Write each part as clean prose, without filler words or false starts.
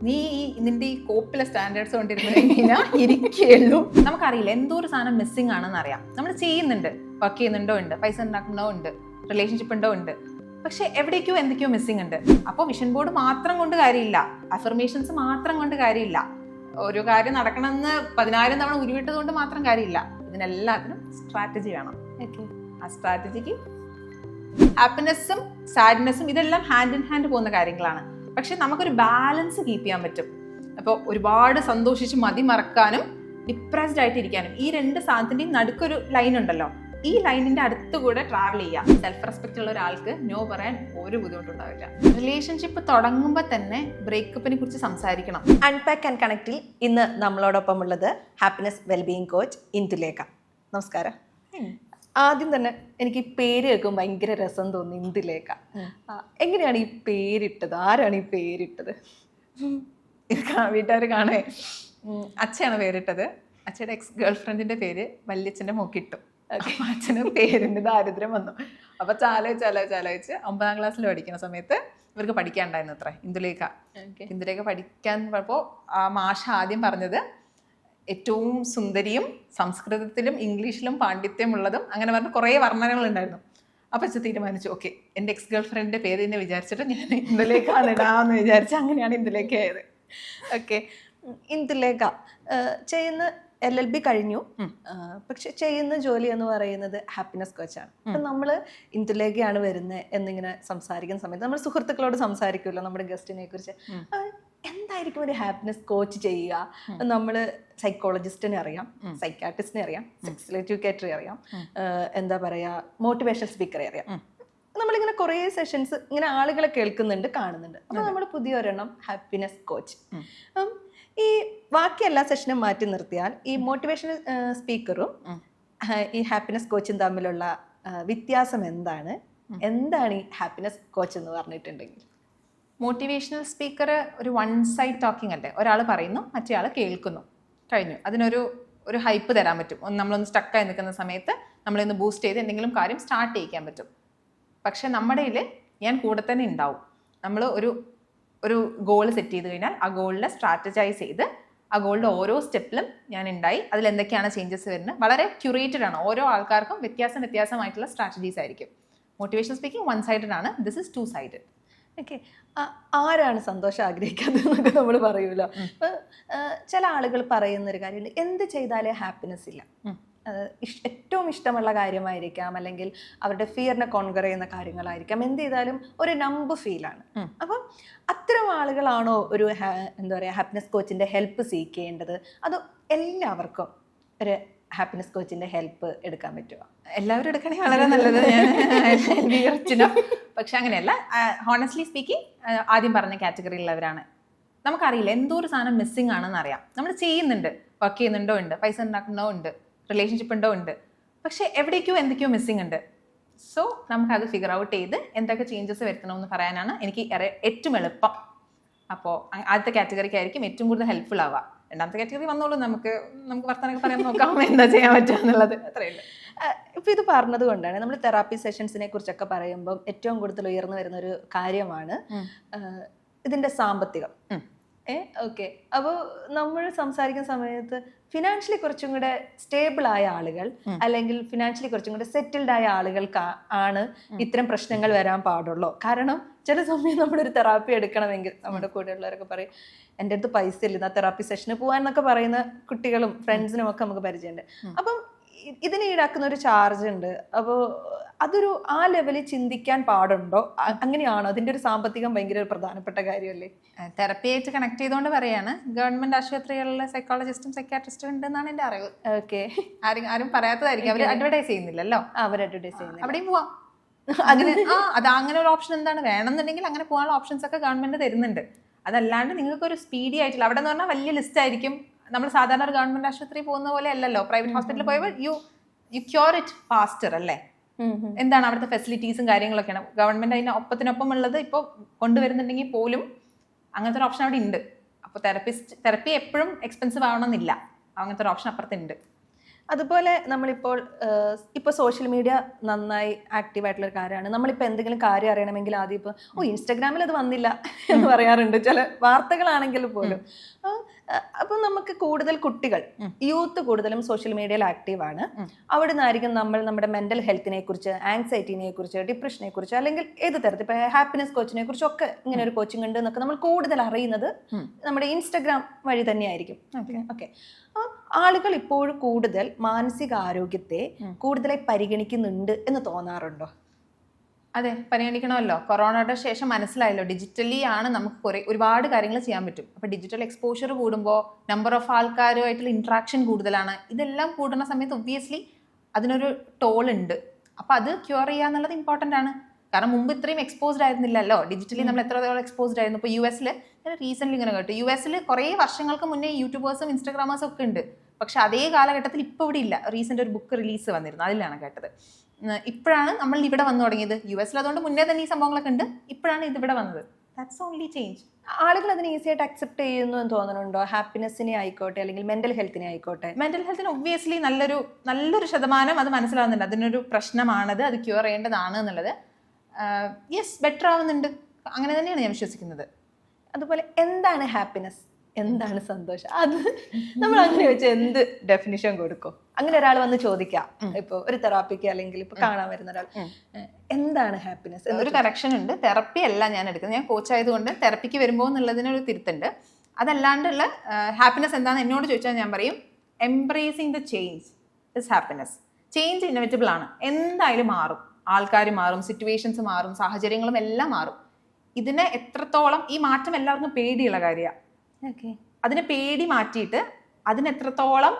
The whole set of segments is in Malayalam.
നീ നിന്റെ ഈ കോപ്പിലെ സ്റ്റാൻഡേർഡ്സ് കൊണ്ടിരുന്ന ഇരിക്കുകയുള്ളൂ. നമുക്കറിയില്ല എന്തോ ഒരു സാധനം മിസ്സിംഗ് ആണെന്ന് അറിയാം. നമ്മൾ ചെയ്യുന്നുണ്ട്, വർക്ക് ചെയ്യുന്നുണ്ടോ ഉണ്ട്, പൈസ ഉണ്ടാക്കുന്നോ ഉണ്ട്, റിലേഷൻഷിപ്പ് ഉണ്ടോ ഉണ്ട്, പക്ഷെ എവിടേക്കോ എന്തൊക്കെയോ മിസ്സിംഗ് ഉണ്ട്. അപ്പോൾ വിഷൻ ബോർഡ് മാത്രം കൊണ്ട് കാര്യമില്ല, അഫർമേഷൻസ് മാത്രം കൊണ്ട് കാര്യമില്ല, ഒരു കാര്യം നടക്കണമെന്ന് 10,000 തവണ ഉരുവിട്ടത് കൊണ്ട് മാത്രം കാര്യമില്ല. ഇതിനെല്ലാത്തിനും സ്ട്രാറ്റജി വേണം. ആ സ്ട്രാറ്റജിക്ക് ഹാപ്പിനെസ്സും സാഡ്നെസ്സും ഇതെല്ലാം ഹാൻഡ് ഇൻ ഹാൻഡ് പോകുന്ന കാര്യങ്ങളാണ്. പക്ഷെ നമുക്കൊരു ബാലൻസ് കീപ്പ് ചെയ്യാൻ പറ്റും. അപ്പോൾ ഒരുപാട് സന്തോഷിച്ച് മതി മറക്കാനും ഡിപ്രസ്ഡ് ആയിട്ട് ഇരിക്കാനും ഈ രണ്ട് സാധനത്തിൻ്റെയും നടുക്കൊരു ലൈൻ ഉണ്ടല്ലോ, ഈ ലൈനിന്റെ അടുത്തുകൂടെ ട്രാവൽ ചെയ്യാം. സെൽഫ് റെസ്പെക്റ്റ് ഉള്ള ഒരാൾക്ക് നോ പറയാൻ ഒരു ബുദ്ധിമുട്ടുണ്ടാവില്ല. റിലേഷൻഷിപ്പ് തുടങ്ങുമ്പോൾ തന്നെ ബ്രേക്കപ്പിനെ കുറിച്ച് സംസാരിക്കണം. അൺപാക്ക് ആൻഡ് കണക്റ്റിൽ ഇന്ന് നമ്മളോടൊപ്പം ഉള്ളത് ഹാപ്പിനെസ് വെൽബീയിങ് കോച്ച് ഇന്ദുലേഖ. നമസ്കാരം. ആദ്യം തന്നെ എനിക്ക് ഈ പേര് കേൾക്കുമ്പോൾ ഭയങ്കര രസം തോന്നി. ഇന്ദുലേഖ എങ്ങനെയാണ് ഈ പേരിട്ടത്? ആരാണ് ഈ പേരിട്ടത്? വീട്ടുകാർ കാണേ, അച്ഛനാണ് പേരിട്ടത്. അച്ഛയുടെ എക്സ് ഗേൾ ഫ്രണ്ടിന്റെ പേര് വല്യച്ഛൻ്റെ മോക്കിട്ടു. അച്ഛന് പേരിൻ്റെ ദാരിദ്ര്യം വന്നു. അപ്പൊ ചാലോചിച്ച് 9ാം ക്ലാസ്സിൽ പഠിക്കുന്ന സമയത്ത് ഇവർക്ക് പഠിക്കാനുണ്ടായിരുന്നു അത്ര ഇന്ദുലേഖ പഠിക്കാൻ പോയപ്പോൾ ആ മാഷ ആദ്യം പറഞ്ഞത് ഏറ്റവും സുന്ദരിയും സംസ്കൃതത്തിലും ഇംഗ്ലീഷിലും പാണ്ഡിത്യമുള്ളതും അങ്ങനെ പറഞ്ഞ കുറേ വർണ്ണനകൾ ഉണ്ടായിരുന്നു. അപ്പം അച്ഛൻ തീരുമാനിച്ചു, ഓക്കെ എൻ്റെ എക്സ് ഗേൾ ഫ്രണ്ടിൻ്റെ പേര് തന്നെ വിചാരിച്ചിട്ട് ഞാൻ ഇന്ദുലേഖ ഇടാമെന്ന് വിചാരിച്ചു. അങ്ങനെയാണ് ഇന്ദുലേഖ ആയത്. ഓക്കെ, ഇന്ദുലേഖ ചെയ്യുന്ന LLB കഴിഞ്ഞു, പക്ഷെ ചെയ്യുന്ന ജോലി എന്ന് പറയുന്നത് ഹാപ്പിനെസ് കോച്ചാണ്. അപ്പം നമ്മൾ ഇന്ദുലേഖയാണ് വരുന്നത് എന്നിങ്ങനെ സംസാരിക്കുന്ന സമയത്ത് നമ്മൾ സുഹൃത്തുക്കളോട് സംസാരിക്കുമല്ലോ നമ്മുടെ ഗസ്റ്റിനെ കുറിച്ച്. എന്തായിരിക്കും ഒരു ഹാപ്പിനെസ് കോച്ച് ചെയ്യുക? നമ്മൾ സൈക്കോളജിസ്റ്റിനെ അറിയാം, സൈക്കാട്രിസ്റ്റിനെ അറിയാം, സെക്സ് എഡ്യൂക്കേറ്ററെ അറിയാം, എന്താ പറയുക, മോട്ടിവേഷണൽ സ്പീക്കറെ അറിയാം. നമ്മളിങ്ങനെ കുറേ സെഷൻസ് ഇങ്ങനെ ആളുകളെ കേൾക്കുന്നുണ്ട്, കാണുന്നുണ്ട്. അപ്പോൾ നമ്മൾ പുതിയൊരെണ്ണം ഹാപ്പിനെസ് കോച്ച്. ഈ ബാക്കി എല്ലാ സെഷനും മാറ്റി നിർത്തിയാൽ ഈ മോട്ടിവേഷണൽ സ്പീക്കറും ഈ ഹാപ്പിനെസ് കോച്ചും തമ്മിലുള്ള വ്യത്യാസം എന്താണ്? എന്താണ് ഈ ഹാപ്പിനെസ് കോച്ച് എന്ന് പറഞ്ഞിട്ടുണ്ടെങ്കിൽ? മോട്ടിവേഷണൽ സ്പീക്കർ ഒരു വൺ സൈഡ് ടോക്കിംഗ് അല്ലേ, ഒരാൾ പറയുന്നു മറ്റേ ആൾ കേൾക്കുന്നു, കഴിഞ്ഞു. അതിനൊരു ഹൈപ്പ് തരാൻ പറ്റും. നമ്മളൊന്ന് സ്റ്റക്കായി നിൽക്കുന്ന സമയത്ത് നമ്മളൊന്ന് ബൂസ്റ്റ് ചെയ്ത് എന്തെങ്കിലും കാര്യം സ്റ്റാർട്ട് ചെയ്യിക്കാൻ പറ്റും. പക്ഷെ നമ്മുടെ ഞാൻ കൂടെ തന്നെ ഉണ്ടാവും. നമ്മൾ ഒരു ഗോൾ സെറ്റ് ചെയ്ത് കഴിഞ്ഞാൽ ആ ഗോളിനെ സ്ട്രാറ്റജൈസ് ചെയ്ത് ആ ഗോളിൻ്റെ ഓരോ സ്റ്റെപ്പിലും ഞാൻ ഉണ്ടായി അതിലെന്തൊക്കെയാണ് ചേഞ്ചസ് വരുന്നത് വളരെ ക്യൂറേറ്റഡ് ആണ്. ഓരോ ആൾക്കാർക്കും വ്യത്യാസമായിട്ടുള്ള സ്ട്രാറ്റജീസ് ആയിരിക്കും. മോട്ടിവേഷൻ സ്പീക്കിംഗ് വൺ സൈഡഡ് ആണ്, this is to sided. Okay, ആരാണ് സന്തോഷം ആഗ്രഹിക്കാത്തതെന്നൊക്കെ നമ്മൾ പറയുമല്ലോ. ഇപ്പം ചില ആളുകൾ പറയുന്നൊരു കാര്യമുണ്ട്, എന്ത് ചെയ്താലേ ഹാപ്പിനെസ് ഇല്ല. ഏറ്റവും ഇഷ്ടമുള്ള കാര്യമായിരിക്കാം, അല്ലെങ്കിൽ അവരുടെ ഫിയറിനെ കോൺകർ ചെയ്യുന്ന കാര്യങ്ങളായിരിക്കാം. എന്ത് ചെയ്താലും ഒരു നമ്പ് ഫീലാണ്. അപ്പം അത്തരം ആളുകളാണോ ഒരു എന്താ പറയുക ഹാപ്പിനെസ് കോച്ചിൻ്റെ ഹെൽപ്പ് സീക്ക് ചെയ്യേണ്ടത്? അതോ എല്ലാവർക്കും ഒരു ഹാപ്പിനെസ് കോച്ചിൻ്റെ ഹെൽപ്പ് എടുക്കാൻ പറ്റുമോ? എല്ലാവരും എടുക്കണമെങ്കിൽ വളരെ നല്ലത്. ഞാൻ പക്ഷെ അങ്ങനെയല്ല. ഹോണസ്റ്റ്ലി സ്പീക്കിംഗ് ആദ്യം പറഞ്ഞ കാറ്റഗറിയിലുള്ളവരാണ്. നമുക്കറിയില്ല എന്തോ ഒരു സാധനം മിസ്സിംഗ് ആണെന്ന് അറിയാം. നമ്മൾ ചെയ്യുന്നുണ്ട്, വർക്ക് ചെയ്യുന്നുണ്ടോ ഉണ്ട്, പൈസ ഉണ്ടാക്കുന്നോ ഉണ്ട്, റിലേഷൻഷിപ്പ് ഉണ്ടോ ഉണ്ട്, പക്ഷെ എവിടേക്കോ എന്തൊക്കെയോ മിസ്സിംഗ് ഉണ്ട്. സോ നമുക്കത് ഫിഗർ ഔട്ട് ചെയ്ത് എന്തൊക്കെ ചേഞ്ചസ് വരുത്തണമെന്ന് പറയാനാണ് എനിക്ക് ഏറ്റവും എളുപ്പം. അപ്പോൾ ആദ്യത്തെ കാറ്റഗറിക്കായിരിക്കും ഏറ്റവും കൂടുതൽ ഹെൽപ്ഫുൾ ആവുക. രണ്ടാമത്തെ കാറ്റഗറി വന്നോളൂ, നമുക്ക് വർത്തമാനമൊക്കെ പറയാൻ നോക്കാം എന്താ ചെയ്യാൻ പറ്റുക എന്നുള്ളത്. അത്രയേ ഉള്ളൂ. ഇപ്പം ഇത് പറഞ്ഞത് കൊണ്ടാണ് നമ്മൾ തെറാപ്പി സെഷൻസിനെ കുറിച്ചൊക്കെ പറയുമ്പം ഏറ്റവും കൂടുതൽ ഉയർന്നു വരുന്ന ഒരു കാര്യമാണ് ഇതിൻ്റെ സാമ്പത്തികം. ഓക്കെ, അപ്പോൾ നമ്മൾ സംസാരിക്കുന്ന സമയത്ത് ഫിനാൻഷ്യലി കുറച്ചും കൂടെ സ്റ്റേബിൾ ആയ ആളുകൾ അല്ലെങ്കിൽ ഫിനാൻഷ്യലി കുറച്ചും കൂടെ സെറ്റിൽഡ് ആയ ആളുകൾക്ക് ആണ് ഇത്തരം പ്രശ്നങ്ങൾ വരാൻ പാടുള്ളൂ. കാരണം ചില സമയം നമ്മളൊരു തെറാപ്പി എടുക്കണമെങ്കിൽ നമ്മുടെ കൂടെയുള്ളവരൊക്കെ പറയും, എൻ്റെ അടുത്ത് പൈസ ഇല്ല തെറാപ്പി സെഷന് പോകാൻ എന്നൊക്കെ പറയുന്ന കുട്ടികളും ഫ്രണ്ട്സിനും ഒക്കെ നമുക്ക് പരിചയമുണ്ട്. അപ്പം ഇതിന് ഈടാക്കുന്ന ഒരു ചാർജ് ഉണ്ട്. അപ്പോൾ അതൊരു ആ ലെവലിൽ ചിന്തിക്കാൻ പാടുണ്ടോ? അങ്ങനെയാണോ? അതിൻ്റെ ഒരു സാമ്പത്തികം ഭയങ്കര ഒരു പ്രധാനപ്പെട്ട കാര്യമല്ലേ? തെറപ്പി ആയിട്ട് കണക്ട് ചെയ്തുകൊണ്ട് പറയാണ്, ഗവൺമെന്റ് ആശുപത്രികളിലെ സൈക്കോളജിസ്റ്റും സൈക്കാട്രിസ്റ്റും ഉണ്ടെന്നാണ് എൻ്റെ അറിവ്. ഓക്കെ, ആരും പറയാത്തതായിരിക്കും, അവർ അഡ്വർടൈസ് ചെയ്യുന്നില്ലല്ലോ. അവർ അഡ്വർടൈസ് ചെയ്യുന്നില്ല, അവിടെയും പോവാം. അങ്ങനെ ഒരു ഓപ്ഷൻ എന്താണ് വേണമെന്നുണ്ടെങ്കിൽ അങ്ങനെ പോകാനുള്ള ഓപ്ഷൻസ് ഒക്കെ ഗവൺമെന്റ് തരുന്നുണ്ട്. അതല്ലാണ്ട് നിങ്ങൾക്ക് ഒരു സ്പീഡി ആയിട്ടുള്ള അവിടെ എന്ന് പറഞ്ഞാൽ വലിയ ലിസ്റ്റ് ആയിരിക്കും. നമ്മൾ സാധാരണ ഒരു ഗവൺമെന്റ് ആശുപത്രി പോകുന്ന പോലെ അല്ലല്ലോ. പ്രൈവറ്റ് ഹോസ്പിറ്റലിൽ പോയപ്പോൾ യു ക്യൂർ ഇറ്റ് ഫാസ്റ്റർ അല്ലേ. എന്താണ് അവിടുത്തെ ഫെസിലിറ്റീസും കാര്യങ്ങളൊക്കെയാണ്. ഗവൺമെന്റ് അതിന് ഒപ്പത്തിനൊപ്പം ഉള്ളത് ഇപ്പോൾ കൊണ്ടുവരുന്നുണ്ടെങ്കിൽ പോലും അങ്ങനത്തെ ഒരു ഓപ്ഷൻ അവിടെ ഉണ്ട്. അപ്പോൾ തെറപ്പി എപ്പോഴും എക്സ്പെൻസീവ് ആവണമെന്നില്ല. അങ്ങനത്തെ ഒരു ഓപ്ഷൻ അപ്പുറത്തുണ്ട്. അതുപോലെ നമ്മളിപ്പോൾ ഇപ്പോൾ സോഷ്യൽ മീഡിയ നന്നായി ആക്റ്റീവ് ആയിട്ടുള്ള ഒരു കാര്യമാണ്. നമ്മളിപ്പോൾ എന്തെങ്കിലും കാര്യം അറിയണമെങ്കിൽ ആദ്യം ഇപ്പോൾ ഇൻസ്റ്റാഗ്രാമിൽ അത് വന്നില്ല എന്ന് പറയാറുണ്ട് ചില വാർത്തകളാണെങ്കിൽ പോലും. അപ്പം നമുക്ക് കൂടുതൽ കുട്ടികൾ യൂത്ത് കൂടുതലും സോഷ്യൽ മീഡിയയിൽ ആക്റ്റീവാണ്. അവിടെ നിന്നായിരിക്കും നമ്മൾ നമ്മുടെ മെന്റൽ ഹെൽത്തിനെ കുറിച്ച്, ആങ്സൈറ്റിനെ കുറിച്ച്, ഡിപ്രഷനെ കുറിച്ച്, അല്ലെങ്കിൽ ഏത് തരത്തിൽ ഇപ്പോൾ ഹാപ്പിനെസ് കോച്ചിനെ കുറിച്ചൊക്കെ ഇങ്ങനെ ഒരു കോച്ചിങ് ഉണ്ട് എന്നൊക്കെ നമ്മൾ കൂടുതൽ അറിയുന്നത് നമ്മുടെ ഇൻസ്റ്റഗ്രാം വഴി തന്നെയായിരിക്കും. ഓക്കെ, അപ്പോൾ ആളുകൾ ഇപ്പോഴും കൂടുതൽ മാനസിക ആരോഗ്യത്തെ കൂടുതലായി പരിഗണിക്കുന്നുണ്ട് എന്ന് തോന്നാറുണ്ടോ? അതെ, പരിഗണിക്കണമല്ലോ. കൊറോണയുടെ ശേഷം മനസ്സിലായല്ലോ ഡിജിറ്റലി ആണ് നമുക്ക് ഒരുപാട് കാര്യങ്ങൾ ചെയ്യാൻ പറ്റും. അപ്പോൾ ഡിജിറ്റൽ എക്സ്പോഷർ കൂടുമ്പോൾ നമ്പർ ഓഫ് ആൾക്കാരുമായിട്ടുള്ള ഇൻട്രാക്ഷൻ കൂടുതലാണ്. ഇതെല്ലാം കൂടുന്ന സമയത്ത് ഒബ്വിയസ്ലി അതിനൊരു ടോൾ ഉണ്ട്. അപ്പോൾ അത് ക്യൂർ ചെയ്യുക എന്നുള്ളത് ഇമ്പോർട്ടൻ്റ് ആണ്. കാരണം മുമ്പ് ഇത്രയും എക്സ്പോസ്ഡ് ആയിരുന്നില്ലല്ലോ. ഡിജിറ്റലി നമ്മൾ എത്രത്തോളം എക്സ്പോസ്ഡ് ആയിരുന്നു. ഇപ്പോൾ US ഞാൻ റീസെൻ്റ്ലി ഇങ്ങനെ കേട്ടു, US കുറേ വർഷങ്ങൾക്ക് മുന്നേ യൂട്യൂബേഴ്സും ഇൻസ്റ്റാഗ്രാമേഴ്സും ഒക്കെ ഉണ്ട്. പക്ഷെ അതേ കാലഘട്ടത്തിൽ ഇപ്പോൾ ഇവിടെ ഇല്ല. റീസെൻ്റ് ഒരു ബുക്ക് റിലീസ് വന്നിരുന്നു, അതിലാണ് കേട്ടത്. ഇപ്പോഴാണ് നമ്മൾ ഇവിടെ വന്നു തുടങ്ങിയത്. US അതുകൊണ്ട് മുന്നേ തന്നെ ഈ സംഭവങ്ങളൊക്കെ ഉണ്ട്. ഇപ്പോഴാണ് ഇതിവിടെ വന്നത്. That's only change. ആളുകൾ അതിന് ഈസി ആയിട്ട് അക്സെപ്റ്റ് ചെയ്യുന്നു എന്ന് തോന്നുന്നുണ്ടോ? ഹാപ്പിനെസ്സിനെ ആയിക്കോട്ടെ അല്ലെങ്കിൽ മെന്റൽ ഹെൽത്തിനെ ആയിക്കോട്ടെ. മെന്റൽ ഹെൽത്തിന് ഒബ്വിയസ്ലി നല്ലൊരു ശതമാനം അത് മനസ്സിലാവുന്നുണ്ട്. അതിനൊരു പ്രശ്നമാണത്, അത് ക്യൂർ ചെയ്യേണ്ടതാണ് എന്നുള്ളത്. യെസ്, ബെറ്റർ ആവുന്നുണ്ട്. അങ്ങനെ തന്നെയാണ് ഞാൻ വിശ്വസിക്കുന്നത്. അതുപോലെ എന്താണ് ഹാപ്പിനെസ്, എന്താണ് സന്തോഷം, അത് നമ്മൾ അങ്ങനെ വെച്ചാൽ എന്ത് ഡെഫിനിഷൻ കൊടുക്കും? അങ്ങനെ ഒരാൾ വന്ന് ചോദിക്കാം, ഇപ്പൊ ഒരു തെറാപ്പിക്ക് അല്ലെങ്കിൽ ഇപ്പൊ കാണാൻ വരുന്ന ഒരാൾ, എന്താണ് ഹാപ്പിനെസ്? ഒരു കറക്ഷൻ ഉണ്ട്. തെറപ്പി അല്ല ഞാൻ എടുക്കുന്നത്, ഞാൻ കോച്ച് ആയതുകൊണ്ട് തെറപ്പിക്ക് വരുമ്പോൾ എന്നുള്ളതിനൊരു തിരുത്തുണ്ട്. അതല്ലാണ്ടുള്ള ഹാപ്പിനെസ് എന്താണെന്ന് എന്നോട് ചോദിച്ചാൽ ഞാൻ പറയും, embracing the change is happiness. Change inevitable ആണ്, എന്തായാലും മാറും. ആൾക്കാർ മാറും, സിറ്റുവേഷൻസ് മാറും, സാഹചര്യങ്ങളും എല്ലാം മാറും. ഇതിനെ എത്രത്തോളം, ഈ മാറ്റം എല്ലാവർക്കും പേടിയുള്ള കാര്യമാണ്. അതിനെ പേടി മാറ്റിയിട്ട് അതിനെ എത്രത്തോളം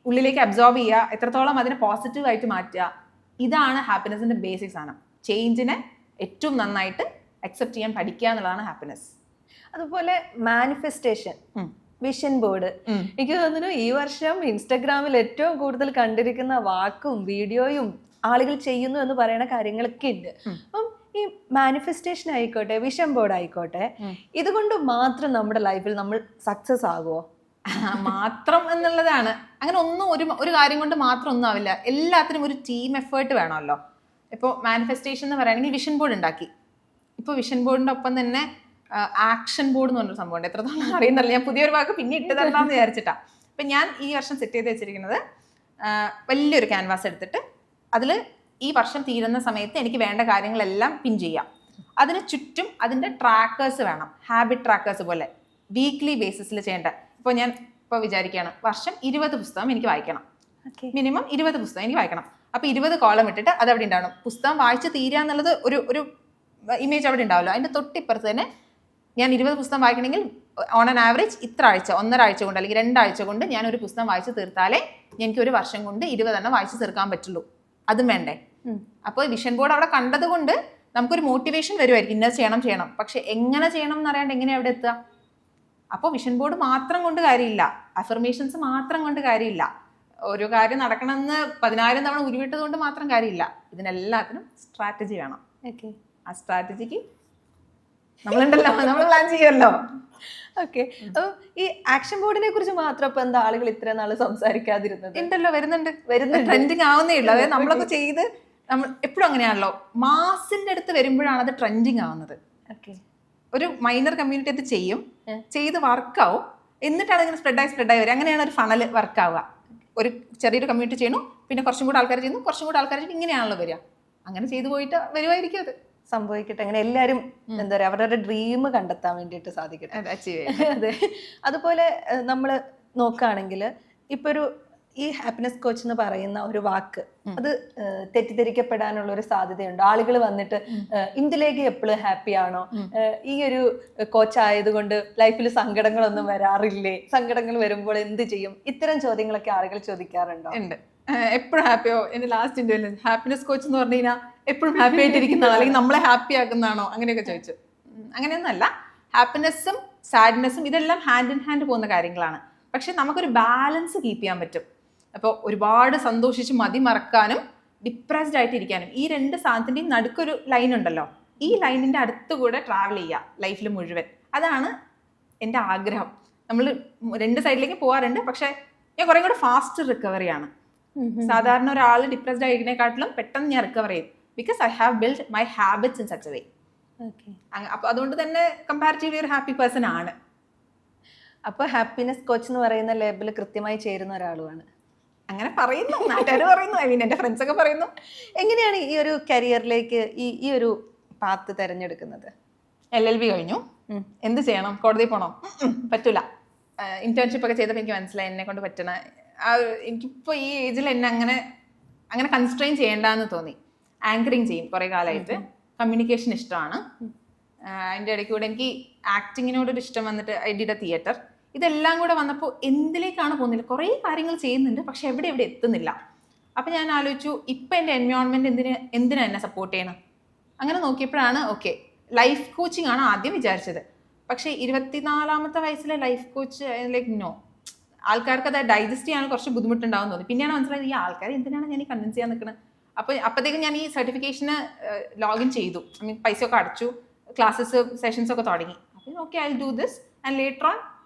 ഉള്ളിലേക്ക് അബ്സോർബ് ചെയ്യുക, എത്രത്തോളം അതിനെ പോസിറ്റീവായിട്ട് മാറ്റുക, ഇതാണ് ഹാപ്പിനെസിന്റെ ബേസിക് സാധനം. ചേഞ്ചിനെ ഏറ്റവും നന്നായിട്ട് അക്സെപ്റ്റ് ചെയ്യാൻ പഠിക്കുക എന്നുള്ളതാണ് ഹാപ്പിനെസ്. അതുപോലെ മാനിഫെസ്റ്റേഷൻ, വിഷൻ ബോർഡ്, എനിക്ക് തോന്നുന്നു ഈ വർഷം ഇൻസ്റ്റഗ്രാമിൽ ഏറ്റവും കൂടുതൽ കണ്ടിരിക്കുന്ന വാക്കും വീഡിയോയും ആളുകൾ ചെയ്യുന്നു എന്ന് പറയുന്ന കാര്യങ്ങളൊക്കെ ഉണ്ട്. അപ്പം ഈ മാനിഫെസ്റ്റേഷൻ ആയിക്കോട്ടെ, വിഷൻ ബോർഡ് ആയിക്കോട്ടെ, ഇതുകൊണ്ട് മാത്രം നമ്മുടെ ലൈഫിൽ നമ്മൾ സക്സസ് ആകുമോ? മാത്രം എന്നുള്ളതാണ്. അങ്ങനെ ഒന്നും ഒരു കാര്യം കൊണ്ട് മാത്രം ഒന്നും ആവില്ല. എല്ലാത്തിനും ഒരു ടീം എഫേർട്ട് വേണമല്ലോ. ഇപ്പോൾ മാനിഫെസ്റ്റേഷൻ എന്ന് പറയുകയാണെങ്കിൽ വിഷൻ ബോർഡ് ഉണ്ടാക്കി. ഇപ്പോൾ വിഷൻ ബോർഡിൻ്റെ ഒപ്പം തന്നെ ആക്ഷൻ ബോർഡ് എന്ന് പറഞ്ഞൊരു സംഭവമുണ്ട്. എത്രത്തോളം അറിയുന്നില്ല, ഞാൻ പുതിയൊരു വാക്ക് പിന്നെ ഇട്ട് തരണമെന്ന് വിചാരിച്ചിട്ടാണ്. അപ്പം ഞാൻ ഈ വർഷം സെറ്റ് ചെയ്ത് വെച്ചിരിക്കുന്നത്, വലിയൊരു ക്യാൻവാസ് എടുത്തിട്ട് അതിൽ ഈ വർഷം തീരുന്ന സമയത്ത് എനിക്ക് വേണ്ട കാര്യങ്ങളെല്ലാം പിൻ ചെയ്യാം. അതിന് ചുറ്റും അതിൻ്റെ ട്രാക്കേഴ്സ് വേണം, ഹാബിറ്റ് ട്രാക്കേഴ്സ് പോലെ വീക്ക്ലി ബേസിസിൽ ചെയ്യേണ്ട. ഇപ്പോൾ ഞാൻ വിചാരിക്കുകയാണ്, വർഷം 20 പുസ്തകം എനിക്ക് വായിക്കണം, മിനിമം 20 പുസ്തകം എനിക്ക് വായിക്കണം. അപ്പോൾ 20 കോളം ഇട്ടിട്ട് അത് അവിടെ ഉണ്ടാവണം. പുസ്തകം വായിച്ച് തീരുക എന്നുള്ളത് ഒരു ഇമേജ് അവിടെ ഉണ്ടാവുമല്ലോ. അതിൻ്റെ തൊട്ടിപ്പുറത്ത് തന്നെ ഞാൻ 20 പുസ്തകം വായിക്കണമെങ്കിൽ ഓൺ ആൻ ആവറേജ് ഇത്ര ആഴ്ച, 1.5 ആഴ്ച കൊണ്ട് അല്ലെങ്കിൽ 2 ആഴ്ച കൊണ്ട് ഞാൻ ഒരു പുസ്തകം വായിച്ച് തീർത്താലേ എനിക്ക് ഒരു വർഷം കൊണ്ട് 20 എണ്ണം വായിച്ച് തീർക്കാൻ പറ്റുള്ളൂ. അതും വേണ്ടേ? അപ്പോൾ വിഷൻ ബോർഡ് അവിടെ കണ്ടത് കൊണ്ട് നമുക്കൊരു മോട്ടിവേഷൻ വരുമായിരിക്കും, ഇന്നത് ചെയ്യണം. പക്ഷെ എങ്ങനെ ചെയ്യണം എന്ന് അറിയാണ്ട് എങ്ങനെ അവിടെ എത്തുക? അപ്പോൾ വിഷൻ ബോർഡ് മാത്രം കൊണ്ട് കാര്യമില്ല, അഫർമേഷൻസ് മാത്രം കൊണ്ട് കാര്യമില്ല, ഒരു കാര്യം നടക്കണമെന്ന് 10,000 തവണ ഉരുവിട്ടത് കൊണ്ട് മാത്രം കാര്യമില്ല. ഇതിനെല്ലാത്തിനും സ്ട്രാറ്റജി വേണം. ആ സ്ട്രാറ്റജിക്ക് നമ്മളുണ്ടല്ലോ, നമ്മൾ പ്ലാൻ ചെയ്യുമല്ലോ. ഓക്കെ, അപ്പോൾ ഈ ആക്ഷൻ ബോർഡിനെ കുറിച്ച് മാത്രം ഇപ്പൊ എന്താ ആളുകൾ ഇത്രയും നാള് സംസാരിക്കാതിരുന്നത്? ഉണ്ടല്ലോ, വരുന്നുണ്ട്, ട്രെൻഡിങ് ആവുന്നേ ഉള്ളൂ. അതായത് നമ്മളൊക്കെ ചെയ്ത്, നമ്മൾ എപ്പോഴും അങ്ങനെയാണല്ലോ, മാസിന്റെ അടുത്ത് വരുമ്പോഴാണ് അത് ട്രെൻഡിങ് ആവുന്നത്. ഒരു മൈനർ കമ്മ്യൂണിറ്റി അത് ചെയ്ത് വർക്കാവും, എന്നിട്ടാണ് ഇങ്ങനെ സ്പ്രെഡായി വരിക. അങ്ങനെയാണ് ഒരു ഫണൽ വർക്കാവുക. ഒരു ചെറിയൊരു കമ്മ്യൂണിറ്റി ചെയ്യണു, പിന്നെ കുറച്ചും കൂടെ ആൾക്കാർ ചെയ്യുന്നു, കുറച്ചും കൂടെ ആൾക്കാർ ചെയ്യുന്നു, ഇങ്ങനെയാണല്ലോ വരിക. അങ്ങനെ ചെയ്തു പോയിട്ട് വരുമായിരിക്കും. അത് സംഭവിക്കട്ടെ, അങ്ങനെ എല്ലാവരും എന്താ പറയുക, അവരുടെ ഡ്രീം കണ്ടെത്താൻ വേണ്ടിയിട്ട് സാധിക്കട്ടെ. അതെ. അതുപോലെ നമ്മൾ നോക്കുകയാണെങ്കിൽ ഇപ്പൊ ഈ ഹാപ്പിനെസ് കോച്ച് എന്ന് പറയുന്ന ഒരു വാക്ക്, അത് തെറ്റിദ്ധരിക്കപ്പെടാനുള്ള ഒരു സാധ്യതയുണ്ട്. ആളുകൾ വന്നിട്ട് ഇന്ദുലേഖ എപ്പോഴും ഹാപ്പി ആണോ, ഈ ഒരു കോച്ച് ആയതുകൊണ്ട് ലൈഫിൽ സങ്കടങ്ങളൊന്നും വരാറില്ലേ, സങ്കടങ്ങൾ വരുമ്പോൾ എന്ത് ചെയ്യും, ഇത്തരം ചോദ്യങ്ങളൊക്കെ ആളുകൾ ചോദിക്കാറുണ്ടോ? ഉണ്ട്. എപ്പോഴും ഹാപ്പിയോ? എന്റെ ലാസ്റ്റ് ഇന്റർവ്യൂല് ഹാപ്പിനെസ് കോച്ച് എന്ന് പറഞ്ഞു കഴിഞ്ഞാൽ എപ്പോഴും ഹാപ്പി ആയിട്ടിരിക്കുന്നതാണോ, അല്ലെങ്കിൽ നമ്മളെ ഹാപ്പി ആക്കുന്നതാണോ, അങ്ങനെയൊക്കെ ചോദിച്ചു. അങ്ങനെയൊന്നുമല്ല. ഹാപ്പിനെസ്സും സാഡ്നെസ്സും ഇതെല്ലാം ഹാൻഡ് ഇൻ ഹാൻഡ് പോകുന്ന കാര്യങ്ങളാണ്. പക്ഷെ നമുക്കൊരു ബാലൻസ് കീപ്പ് ചെയ്യാൻ പറ്റും. അപ്പോൾ ഒരുപാട് സന്തോഷിച്ച് മറക്കാനും ഡിപ്രസ്ഡ് ആയിട്ടിരിക്കാനും, ഈ 2 സാധനത്തിൻ്റെയും നടുക്കൊരു ലൈൻ ഉണ്ടല്ലോ, ഈ ലൈനിൻ്റെ അടുത്തുകൂടെ ട്രാവൽ ചെയ്യുക ലൈഫിൽ മുഴുവൻ. അതാണ് എൻ്റെ ആഗ്രഹം. നമ്മൾ 2 സൈഡിലേക്ക് പോകാറുണ്ട്, പക്ഷെ ഞാൻ കുറേ കൂടെ ഫാസ്റ്റ് റിക്കവറിയാണ്. സാധാരണ ഒരാൾ ഡിപ്രസ്ഡ് ആയിരിക്കുന്നതിനെക്കാട്ടിലും പെട്ടെന്ന് ഞാൻ റിക്കവർ ചെയ്യും. Because I have build my habits in such a വേ. അപ്പൊ അതുകൊണ്ട് തന്നെ കമ്പാരിറ്റീവ്ലി ഒരു ഹാപ്പി പേഴ്സൺ ആണ്. അപ്പോൾ ഹാപ്പിനെസ് കോച്ച് എന്ന് പറയുന്ന ലേബിൾ കൃത്യമായി ചേരുന്ന ഒരാളുമാണ്. അങ്ങനെ പറയുന്നു, നാട്ടുകാർ പറയുന്നു, ഐ മീൻ എൻ്റെ ഫ്രണ്ട്സ് ഒക്കെ പറയുന്നു. എങ്ങനെയാണ് ഈ ഒരു കരിയറിലേക്ക് ഈ ഒരു പാത്ത് തിരഞ്ഞെടുക്കുന്നത്? LLB കഴിഞ്ഞു, എന്ത് ചെയ്യണം? കോടതി പോകണം? പറ്റൂല. ഇന്റേൺഷിപ്പ് ഒക്കെ ചെയ്തപ്പോൾ എനിക്ക് മനസ്സിലായി എന്നെ കൊണ്ട് പറ്റണ എനിക്കിപ്പോൾ ഈ ഏജിൽ എന്നെ അങ്ങനെ കൺസ്ട്രെയിൻ ചെയ്യേണ്ടെന്ന് തോന്നി. ആങ്കറിങ് ചെയ്യും കുറേ കാലമായിട്ട്, കമ്മ്യൂണിക്കേഷൻ ഇഷ്ടമാണ്. അതിൻ്റെ ഇടയ്ക്ക് കൂടെ എനിക്ക് ആക്ടിങ്ങിനോടൊരു ഇഷ്ടം വന്നിട്ട് ഐ ഡിഡ് എ തിയേറ്റർ. ഇതെല്ലാം കൂടെ വന്നപ്പോൾ എന്തിലേക്കാണ് പോകുന്നില്ല, കുറേ കാര്യങ്ങൾ ചെയ്യുന്നുണ്ട് പക്ഷെ എവിടെ എത്തുന്നില്ല. അപ്പം ഞാൻ ആലോചിച്ചു, ഇപ്പം എൻ്റെ എൻവയോൺമെൻറ്റ് എന്തിനാ എന്നെ സപ്പോർട്ട് ചെയ്യണം? അങ്ങനെ നോക്കിയപ്പോഴാണ് ഓക്കെ ലൈഫ് കോച്ചിങ് ആണ് ആദ്യം വിചാരിച്ചത്. പക്ഷേ 24-ാമത്തെ വയസ്സിലെ ലൈഫ് കോച്ച് ലൈക്ക് നോ, ആൾക്കാർക്ക് അത് ഡൈജസ്റ്റ് ചെയ്യാൻ കുറച്ച് ബുദ്ധിമുട്ടുണ്ടാവും തോന്നി. പിന്നെയാണ് മനസ്സിലായത് ഈ ആൾക്കാർ എന്തിനാണ് ഞാൻ ഈ കൺവിൻസ് ചെയ്യാൻ നിൽക്കുന്നത്. അപ്പോഴത്തേക്കും ഞാൻ ഈ സർട്ടിഫിക്കേഷന് ലോഗിൻ ചെയ്തു. ഐ മീൻ പൈസയൊക്കെ അടച്ചു, ക്ലാസ്സസ് സെഷൻസ് ഒക്കെ തുടങ്ങി. അപ്പം okay I do this and later on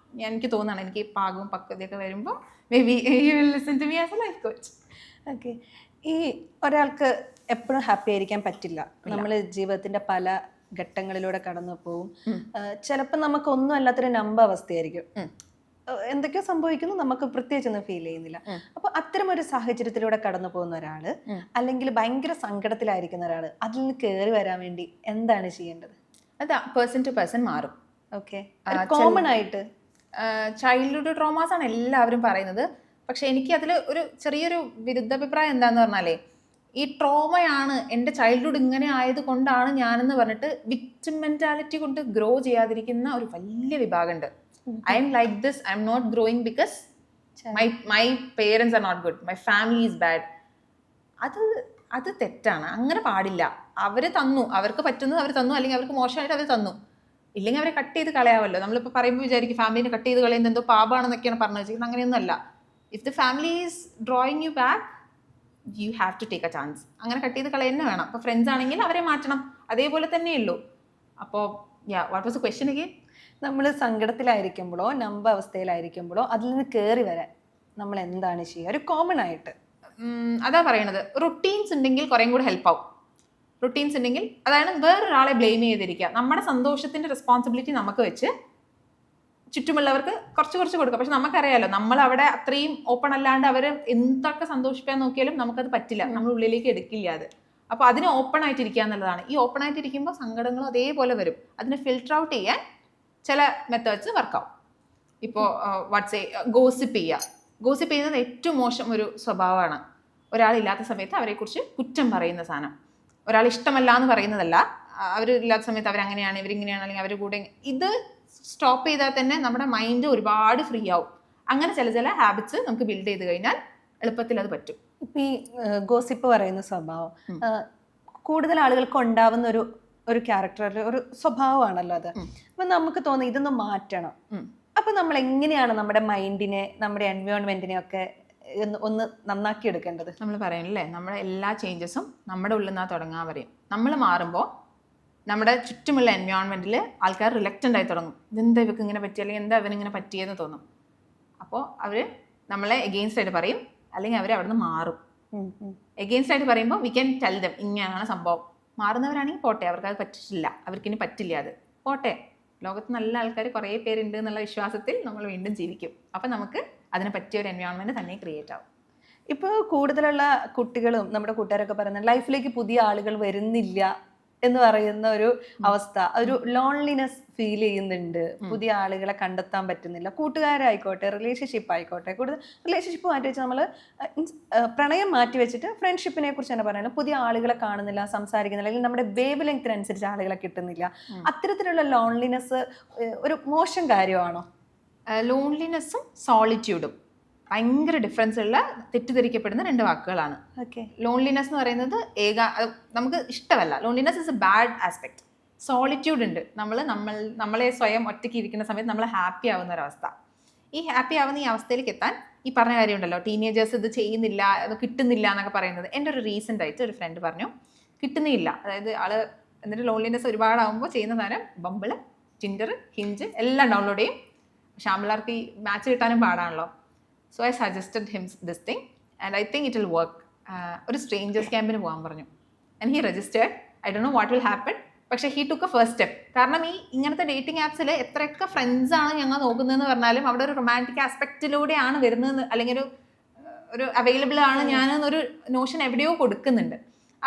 എനിക്ക് തോന്നുകയാണ് എനിക്ക് പാകവും പക്വതയൊക്കെ വരുമ്പോൾ maybe you will listen to me as a life coach. Okay, ഈ ഒരാൾക്ക് എപ്പോഴും ഹാപ്പി ആയിരിക്കാൻ പറ്റില്ല. നമ്മൾ ജീവിതത്തിന്റെ പല ഘട്ടങ്ങളിലൂടെ കടന്നു പോവും. ചിലപ്പോൾ നമുക്ക് ഒന്നും അല്ലാത്തൊരു നമ്പ അവസ്ഥയായിരിക്കും, എന്തൊക്കെയോ സംഭവിക്കുന്നു, നമുക്ക് പ്രത്യേകിച്ചൊന്നും ഫീൽ ചെയ്യുന്നില്ല. അപ്പൊ അത്തരം ഒരു സാഹചര്യത്തിലൂടെ കടന്നു പോകുന്ന ഒരാള്, അല്ലെങ്കിൽ ഭയങ്കര സങ്കടത്തിലായിരിക്കുന്ന ഒരാള്, അതിൽ നിന്ന് കയറി വരാൻ വേണ്ടി എന്താണ് ചെയ്യേണ്ടത്? അത് പേഴ്സൺ ടു പേഴ്സൺ മാറും. ഓക്കെ, കോമൺ ആയിട്ട് ചൈൽഡ്ഹുഡ് ട്രോമാസ് ആണ് എല്ലാവരും പറയുന്നത്. പക്ഷെ എനിക്ക് അതിൽ ഒരു ചെറിയൊരു വിരുദ്ധാഭിപ്രായം എന്താന്ന് പറഞ്ഞാലേ, ഈ ട്രോമയാണ് എൻ്റെ ചൈൽഡ്ഹുഡ് ഇങ്ങനെ ആയത് കൊണ്ടാണ് ഞാനെന്ന് പറഞ്ഞിട്ട് വിക്ടിം മെന്റാലിറ്റി കൊണ്ട് ഗ്രോ ചെയ്യാതിരിക്കുന്ന ഒരു വലിയ വിഭാഗമുണ്ട്. I am like this, I am not growing because my parents are not good, my family is bad. അത് തെറ്റാണ്, അങ്ങനെ പാടില്ല. അവര് തന്നു, അവർക്ക് പറ്റുന്നത് അവർ തന്നു, അല്ലെങ്കിൽ അവർക്ക് മോശമായിട്ട് അവർ തന്നു, ഇല്ലെങ്കിൽ അവരെ കട്ട് ചെയ്ത് കളയാമല്ലോ. നമ്മളിപ്പോൾ പറയുമ്പോൾ വിചാരിക്കും ഫാമിലിനെ കട്ട് ചെയ്ത് കളയുന്നത് എന്തോ പാപമാണെന്നൊക്കെയാണ് പറഞ്ഞു വെച്ചിരിക്കുന്നത്. അങ്ങനെയൊന്നും അല്ല. If the family is drawing you back, you have to take a chance. അങ്ങനെ കട്ട് ചെയ്ത് കളയുന്ന വേണം. അപ്പോൾ ഫ്രണ്ട്സ് ആണെങ്കിൽ അവരെ മാറ്റണം, അതേപോലെ തന്നെയുള്ളൂ. അപ്പോൾ what was the question again? നമ്മൾ സങ്കടത്തിലായിരിക്കുമ്പോഴോ നമ്പ അവസ്ഥയിലായിരിക്കുമ്പോഴോ അതിൽ നിന്ന് കയറി വരാൻ നമ്മൾ എന്താണ് ചെയ്യുക? ഒരു കോമൺ ആയിട്ട് അതാ പറയണത്, റുട്ടീൻസ് ഉണ്ടെങ്കിൽ കുറേം കൂടെ ഹെൽപ്പ് ആവും. റുട്ടീൻസ് ഉണ്ടെങ്കിൽ അതാണ് വേറൊരാളെ ബ്ലെയിം ചെയ്തിരിക്കുക. നമ്മുടെ സന്തോഷത്തിന്റെ റെസ്പോൺസിബിലിറ്റി നമുക്ക് വെച്ച് ചുറ്റുമുള്ളവർക്ക് കുറച്ച് കൊടുക്കുക. പക്ഷെ നമുക്കറിയാലോ, നമ്മൾ അവിടെ അത്രയും ഓപ്പൺ അല്ലാണ്ട് അവർ എന്തൊക്കെ സന്തോഷിക്കാൻ നോക്കിയാലും നമുക്കത് പറ്റില്ല, നമ്മൾ ഉള്ളിലേക്ക് എടുക്കില്ല അത്. അപ്പോൾ അതിന് ഓപ്പൺ ആയിട്ടിരിക്കുക എന്നുള്ളതാണ്. ഈ ഓപ്പൺ ആയിട്ടിരിക്കുമ്പോൾ സങ്കടങ്ങളും അതേപോലെ വരും. അതിനെ ഫിൽട്ടർ ഔട്ട് ചെയ്യാൻ ചില മെത്തേഡ്സ് വർക്കാവും. ഇപ്പോൾ ഗോസിപ്പ് ചെയ്യുക. ഗോസിപ്പ് ചെയ്യുന്നത് ഏറ്റവും മോശം ഒരു സ്വഭാവമാണ്. ഒരാളില്ലാത്ത സമയത്ത് അവരെക്കുറിച്ച് കുറ്റം പറയുന്ന സാധനം. ഒരാൾ ഇഷ്ടമല്ല എന്ന് പറയുന്നതല്ല, അവരില്ലാത്ത സമയത്ത് അവരങ്ങനെയാണ്, ഇവരിങ്ങനെയാണ്, അല്ലെങ്കിൽ അവർ കൂടെ. ഇത് സ്റ്റോപ്പ് ചെയ്താൽ തന്നെ നമ്മുടെ മൈൻഡ് ഒരുപാട് ഫ്രീ ആവും. അങ്ങനെ ചില ഹാബിറ്റ്സ് നമുക്ക് ബിൽഡ് ചെയ്ത് കഴിഞ്ഞാൽ എളുപ്പത്തിൽ അത് പറ്റും. ഇപ്പം ഈ ഗോസിപ്പ് പറയുന്ന സ്വഭാവം കൂടുതൽ ആളുകൾക്ക് ഉണ്ടാവുന്ന ഒരു ക്യാരക്ടർ, ഒരു സ്വഭാവമാണല്ലോ അത്. അപ്പൊ നമുക്ക് തോന്നി ഇതൊന്ന് മാറ്റണം. അപ്പൊ നമ്മൾ എങ്ങനെയാണ് നമ്മുടെ മൈൻഡിനെ, നമ്മുടെ എൻവയോൺമെന്റിനെ ഒക്കെ ഒന്ന് നന്നാക്കി എടുക്കേണ്ടത്? നമ്മൾ പറയണല്ലേ, നമ്മുടെ എല്ലാ ചേഞ്ചസും നമ്മുടെ ഉള്ളിൽ നിന്നാ തുടങ്ങാൻ പറയും. നമ്മൾ മാറുമ്പോൾ നമ്മുടെ ചുറ്റുമുള്ള എൻവയോൺമെന്റിൽ ആൾക്കാർ റിലക്റ്റൻ്റ് ആയി തുടങ്ങും. ഇതെന്താ ഇവർക്ക് ഇങ്ങനെ പറ്റി, അല്ലെങ്കിൽ എന്താ അവനിങ്ങനെ പറ്റിയെന്ന് തോന്നും. അപ്പോൾ അവർ നമ്മളെ എഗെയിൻസ്റ്റ് ആയിട്ട് പറയും, അല്ലെങ്കിൽ അവർ അവിടെ നിന്ന് മാറും. എഗെയിൻസ്റ്റ് ആയിട്ട് പറയുമ്പോൾ വി ക്യാൻ ടെൽ ദം ഇങ്ങനെയാണ് സംഭവം. മാറുന്നവരാണെങ്കിൽ പോട്ടെ, അവർക്ക് അത് പറ്റില്ല, അവർക്കിനി പറ്റില്ല, അത് പോട്ടെ. ലോകത്ത് നല്ല ആൾക്കാർ കുറേ പേരുണ്ട് എന്നുള്ള വിശ്വാസത്തിൽ നമ്മൾ വീണ്ടും ജീവിക്കും. അപ്പം നമുക്ക് അതിനെ പറ്റിയ ഒരു എൻവയോൺമെന്റ് തന്നെ ക്രിയേറ്റ് ആവും. ഇപ്പോൾ കൂടുതലുള്ള കുട്ടികളും നമ്മുടെ കൂട്ടുകാരൊക്കെ പറയുന്നത് ലൈഫിലേക്ക് പുതിയ ആളുകൾ വരുന്നില്ല എന്ന് പറയുന്ന ഒരു അവസ്ഥ, ഒരു ലോൺലിനെസ് ഫീൽ ചെയ്യുന്നുണ്ട്. പുതിയ ആളുകളെ കണ്ടെത്താൻ പറ്റുന്നില്ല. കൂട്ടുകാരായിക്കോട്ടെ, റിലേഷൻഷിപ്പ് ആയിക്കോട്ടെ. കൂടുതൽ റിലേഷൻഷിപ്പ് മാറ്റി വെച്ച് നമ്മൾ പ്രണയം മാറ്റി വെച്ചിട്ട് ഫ്രണ്ട്ഷിപ്പിനെ കുറിച്ച് തന്നെ പറയാനും പുതിയ ആളുകളെ കാണുന്നില്ല, സംസാരിക്കുന്നില്ല, അല്ലെങ്കിൽ നമ്മുടെ വേവ് ലെങ്ത്തിനനുസരിച്ച് ആളുകളെ കിട്ടുന്നില്ല. അത്തരത്തിലുള്ള ലോൺലിനെസ് ഒരു മോശം കാര്യമാണോ? ലോൺലിനെസ്സും സോളിറ്റ്യൂഡും ഭയങ്കര ഡിഫറൻസ് ഉള്ള, തെറ്റിദ്ധരിക്കപ്പെടുന്ന രണ്ട് വാക്കുകളാണ്. ലോൺലിനെസ് എന്ന് പറയുന്നത് നമുക്ക് ഇഷ്ടമല്ല. Loneliness is A bad aspect. Solitude ഉണ്ട്, നമ്മളെ സ്വയം ഒറ്റയ്ക്ക് ഇരിക്കുന്ന സമയത്ത് നമ്മൾ ഹാപ്പി ആവുന്ന ഒരവസ്ഥ. ഈ ഹാപ്പി ആവുന്ന ഈ അവസ്ഥയിലേക്ക് എത്താൻ ഈ പറഞ്ഞ കാര്യമുണ്ടല്ലോ, ടീനേജേഴ്സ് ഇത് ചെയ്യുന്നില്ല, അത് കിട്ടുന്നില്ല എന്നൊക്കെ പറയുന്നത്. എൻ്റെ ഒരു റീസെൻ്റ് ആയിട്ട് ഒരു ഫ്രണ്ട് പറഞ്ഞു കിട്ടുന്നില്ല. അതായത് ആള് എന്നിട്ട് ലോൺലിനെസ് ഒരുപാടാകുമ്പോൾ ചെയ്യുന്ന സാധനം ബംബിൾ, ടിൻഡർ, ഹിഞ്ച് എല്ലാം ഡൗൺലോഡ് ചെയ്യും. പക്ഷെ ആമ്പിള്ളേർക്ക് ഈ മാച്ച് കിട്ടാനും പാടാണല്ലോ. So I suggested him this thing and I think it will work. ഒരു സ്ട്രേഞ്ചേഴ്സ് ക്യാമ്പിന് പോകാൻ പറഞ്ഞു. And he registered. ഐ ഡോ നോ വാട്ട് വിൽ ഹാപ്പൻ. പക്ഷേ he took a first step. കാരണം ഇങ്ങനത്തെ ഡേറ്റിംഗ് ആപ്സിൽ എത്രയൊക്കെ ഫ്രണ്ട്സാണ് ഞങ്ങൾ നോക്കുന്നതെന്ന് പറഞ്ഞാലും അവിടെ ഒരു റൊമാൻറ്റിക് ആസ്പെക്റ്റിലൂടെയാണ് വരുന്നത്, അല്ലെങ്കിൽ ഒരു അവൈലബിൾ ആണ് ഞാനെന്നൊരു നോഷൻ എവിടെയോ കൊടുക്കുന്നുണ്ട്.